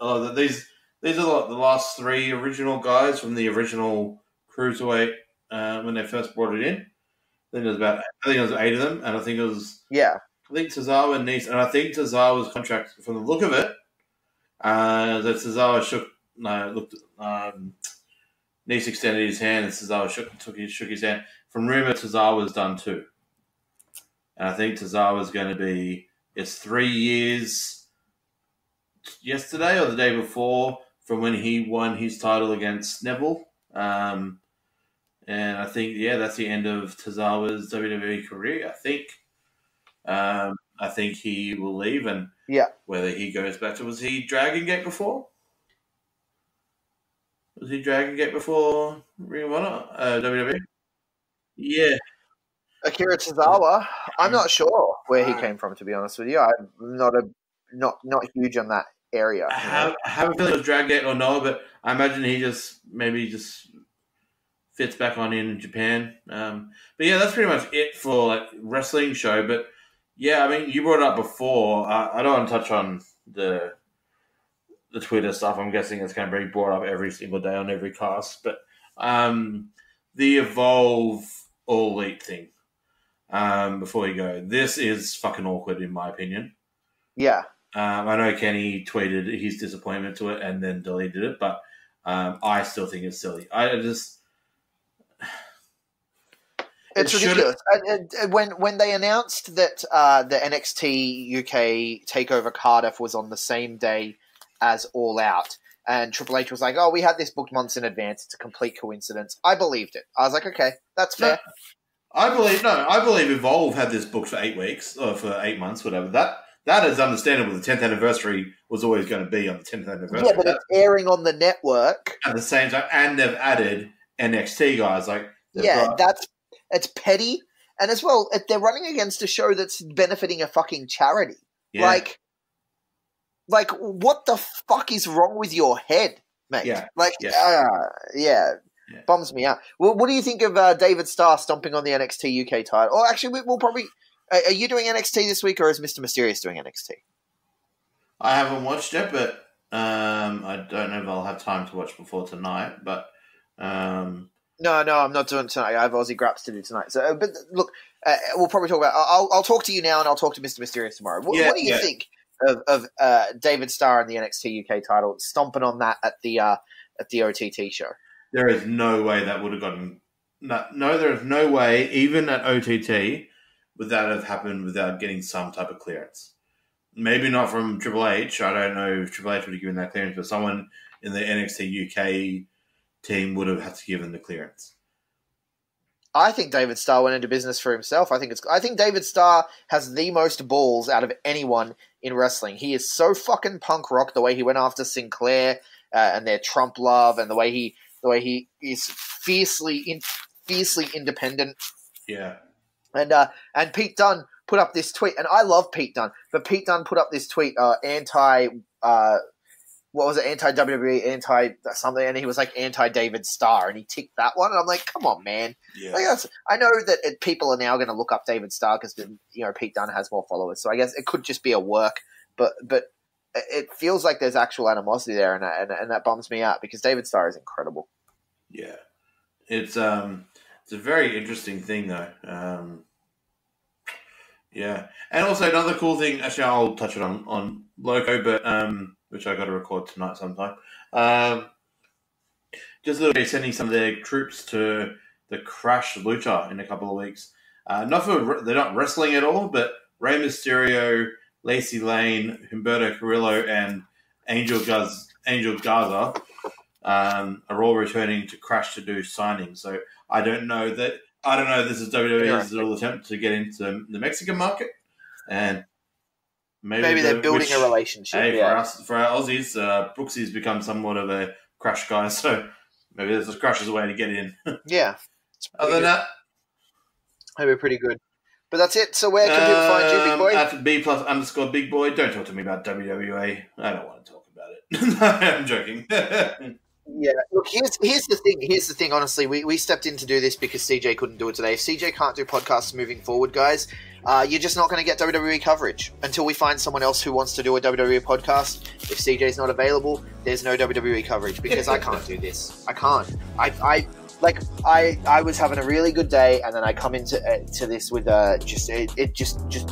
These are the last 3 original guys from the original Cruiserweight when they first brought it in. I think it was 8 of them, and I think it was Tozawa and Nese, and I think Tozawa's contract, from the look of it, that Tozawa Nese extended his hand, and Tozawa shook his hand. From rumor, Tozawa's done too, and I think Tozawa's going to be 3 years. Yesterday or the day before, from when he won his title against Neville. And I think, that's the end of Tozawa's WWE career, I think. I think he will leave, and whether he goes back to... Was he Dragon Gate before? Was he Dragon Gate before Ring of Honor? WWE? Yeah. Akira Tozawa, I'm not sure where he came from, to be honest with you. I'm not huge on that area. I haven't feeling it was Dragon Gate or no, but I imagine he just fits back on in Japan. But that's pretty much it for wrestling show. But you brought it up before. I don't want to touch on the Twitter stuff. I'm guessing it's going to be brought up every single day on every cast. But the Evolve All Elite thing. Before we go, this is fucking awkward in my opinion. Yeah. I know Kenny tweeted his disappointment to it and then deleted it, but I still think it's silly. It's ridiculous. When they announced that the NXT UK Takeover Cardiff was on the same day as All Out, and Triple H was like, "Oh, we had this booked months in advance. It's a complete coincidence." I believed it. I was like, "Okay, that's fair." I believe Evolve had this booked for 8 weeks or for 8 months, whatever. That is understandable. The 10th anniversary was always going to be on the 10th anniversary. Yeah, but it's airing on the network at the same time, and they've added NXT guys. It's petty, and as well, they're running against a show that's benefiting a fucking charity. Yeah. Like, what the fuck is wrong with your head, mate? Yeah. Bums me out. Well, what do you think of David Starr stomping on the NXT UK title? Or actually, we'll probably... Are you doing NXT this week, or is Mr. Mysterious doing NXT? I haven't watched it, but I don't know if I'll have time to watch before tonight. But No, I'm not doing it tonight. I have Aussie Graps to do tonight. So, but look, we'll probably talk about... I'll talk to you now, and I'll talk to Mr. Mysterious tomorrow. What do you think of David Starr and the NXT UK title stomping on that at the OTT show? There is no way that would have gotten... No, there is no way, even at OTT, would that have happened without getting some type of clearance. Maybe not from Triple H. I don't know if Triple H would have given that clearance, but someone in the NXT UK team would have had to give them the clearance. I think David Starr went into business for himself. I think David Starr has the most balls out of anyone in wrestling. He is so fucking punk rock, the way he went after Sinclair and their Trump love, and the way he is fiercely independent. Yeah. And Pete Dunne put up this tweet, and I love Pete Dunne, but Pete Dunne put up this tweet, what was it, anti-WWE, anti-something, and he was like anti-David Starr, and he ticked that one, and I'm like, come on, man. Yeah. Like, I know that people are now going to look up David Starr because, Pete Dunne has more followers, so I guess it could just be a work, but it feels like there's actual animosity there, and that bums me out because David Starr is incredible. Yeah. It's a very interesting thing, though. Yeah. And also another cool thing, actually I'll touch it on Loco, but which I got to record tonight sometime. Just literally sending some of their troops to the Crash Lucha in a couple of weeks. They're not wrestling at all, but Rey Mysterio, Lacey Lane, Humberto Carrillo, and Angel Garza are all returning to Crash to do signings. So I don't know if this is WWE's little attempt to get into the Mexican market, and maybe they're building a relationship. Hey, for our Aussies, Brooksy's become somewhat of a Crash guy, so maybe this is Crash's way to get in. Yeah. Other than that, that'd be pretty good. But that's it. So where can people find you, big boy? At B+_big boy. Don't talk to me about WWA. I don't want to talk about it. I'm joking. Yeah, look, here's the thing. Here's the thing, honestly. We stepped in to do this because CJ couldn't do it today. If CJ can't do podcasts moving forward, guys, you're just not going to get WWE coverage until we find someone else who wants to do a WWE podcast. If CJ's not available, there's no WWE coverage because I can't do this. I can't. I was having a really good day, and then I come into this with just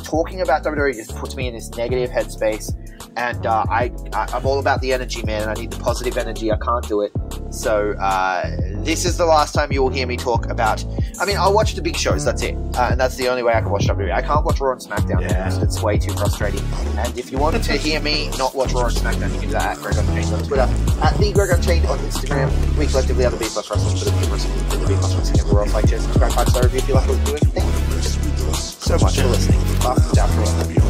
talking about WWE just puts me in this negative headspace, and I'm all about the energy, man, and I need the positive energy. I can't do it. So this is the last time you will hear me talk about. I mean, I'll watch the big shows. That's it, and that's the only way I can watch WWE. I can't watch Raw and SmackDown. Yeah. It's way too frustrating. And if you want to hear me not watch Raw and SmackDown, you can do that at Greg Unchained on Twitter, at the Greg Unchained on Instagram. We collectively are the B+ Wrestling for the B+ Wrestling, the B+ Wrestling everywhere else. Like, subscribe, 5-star review if you like what we're doing. Thank you so much for listening. Down for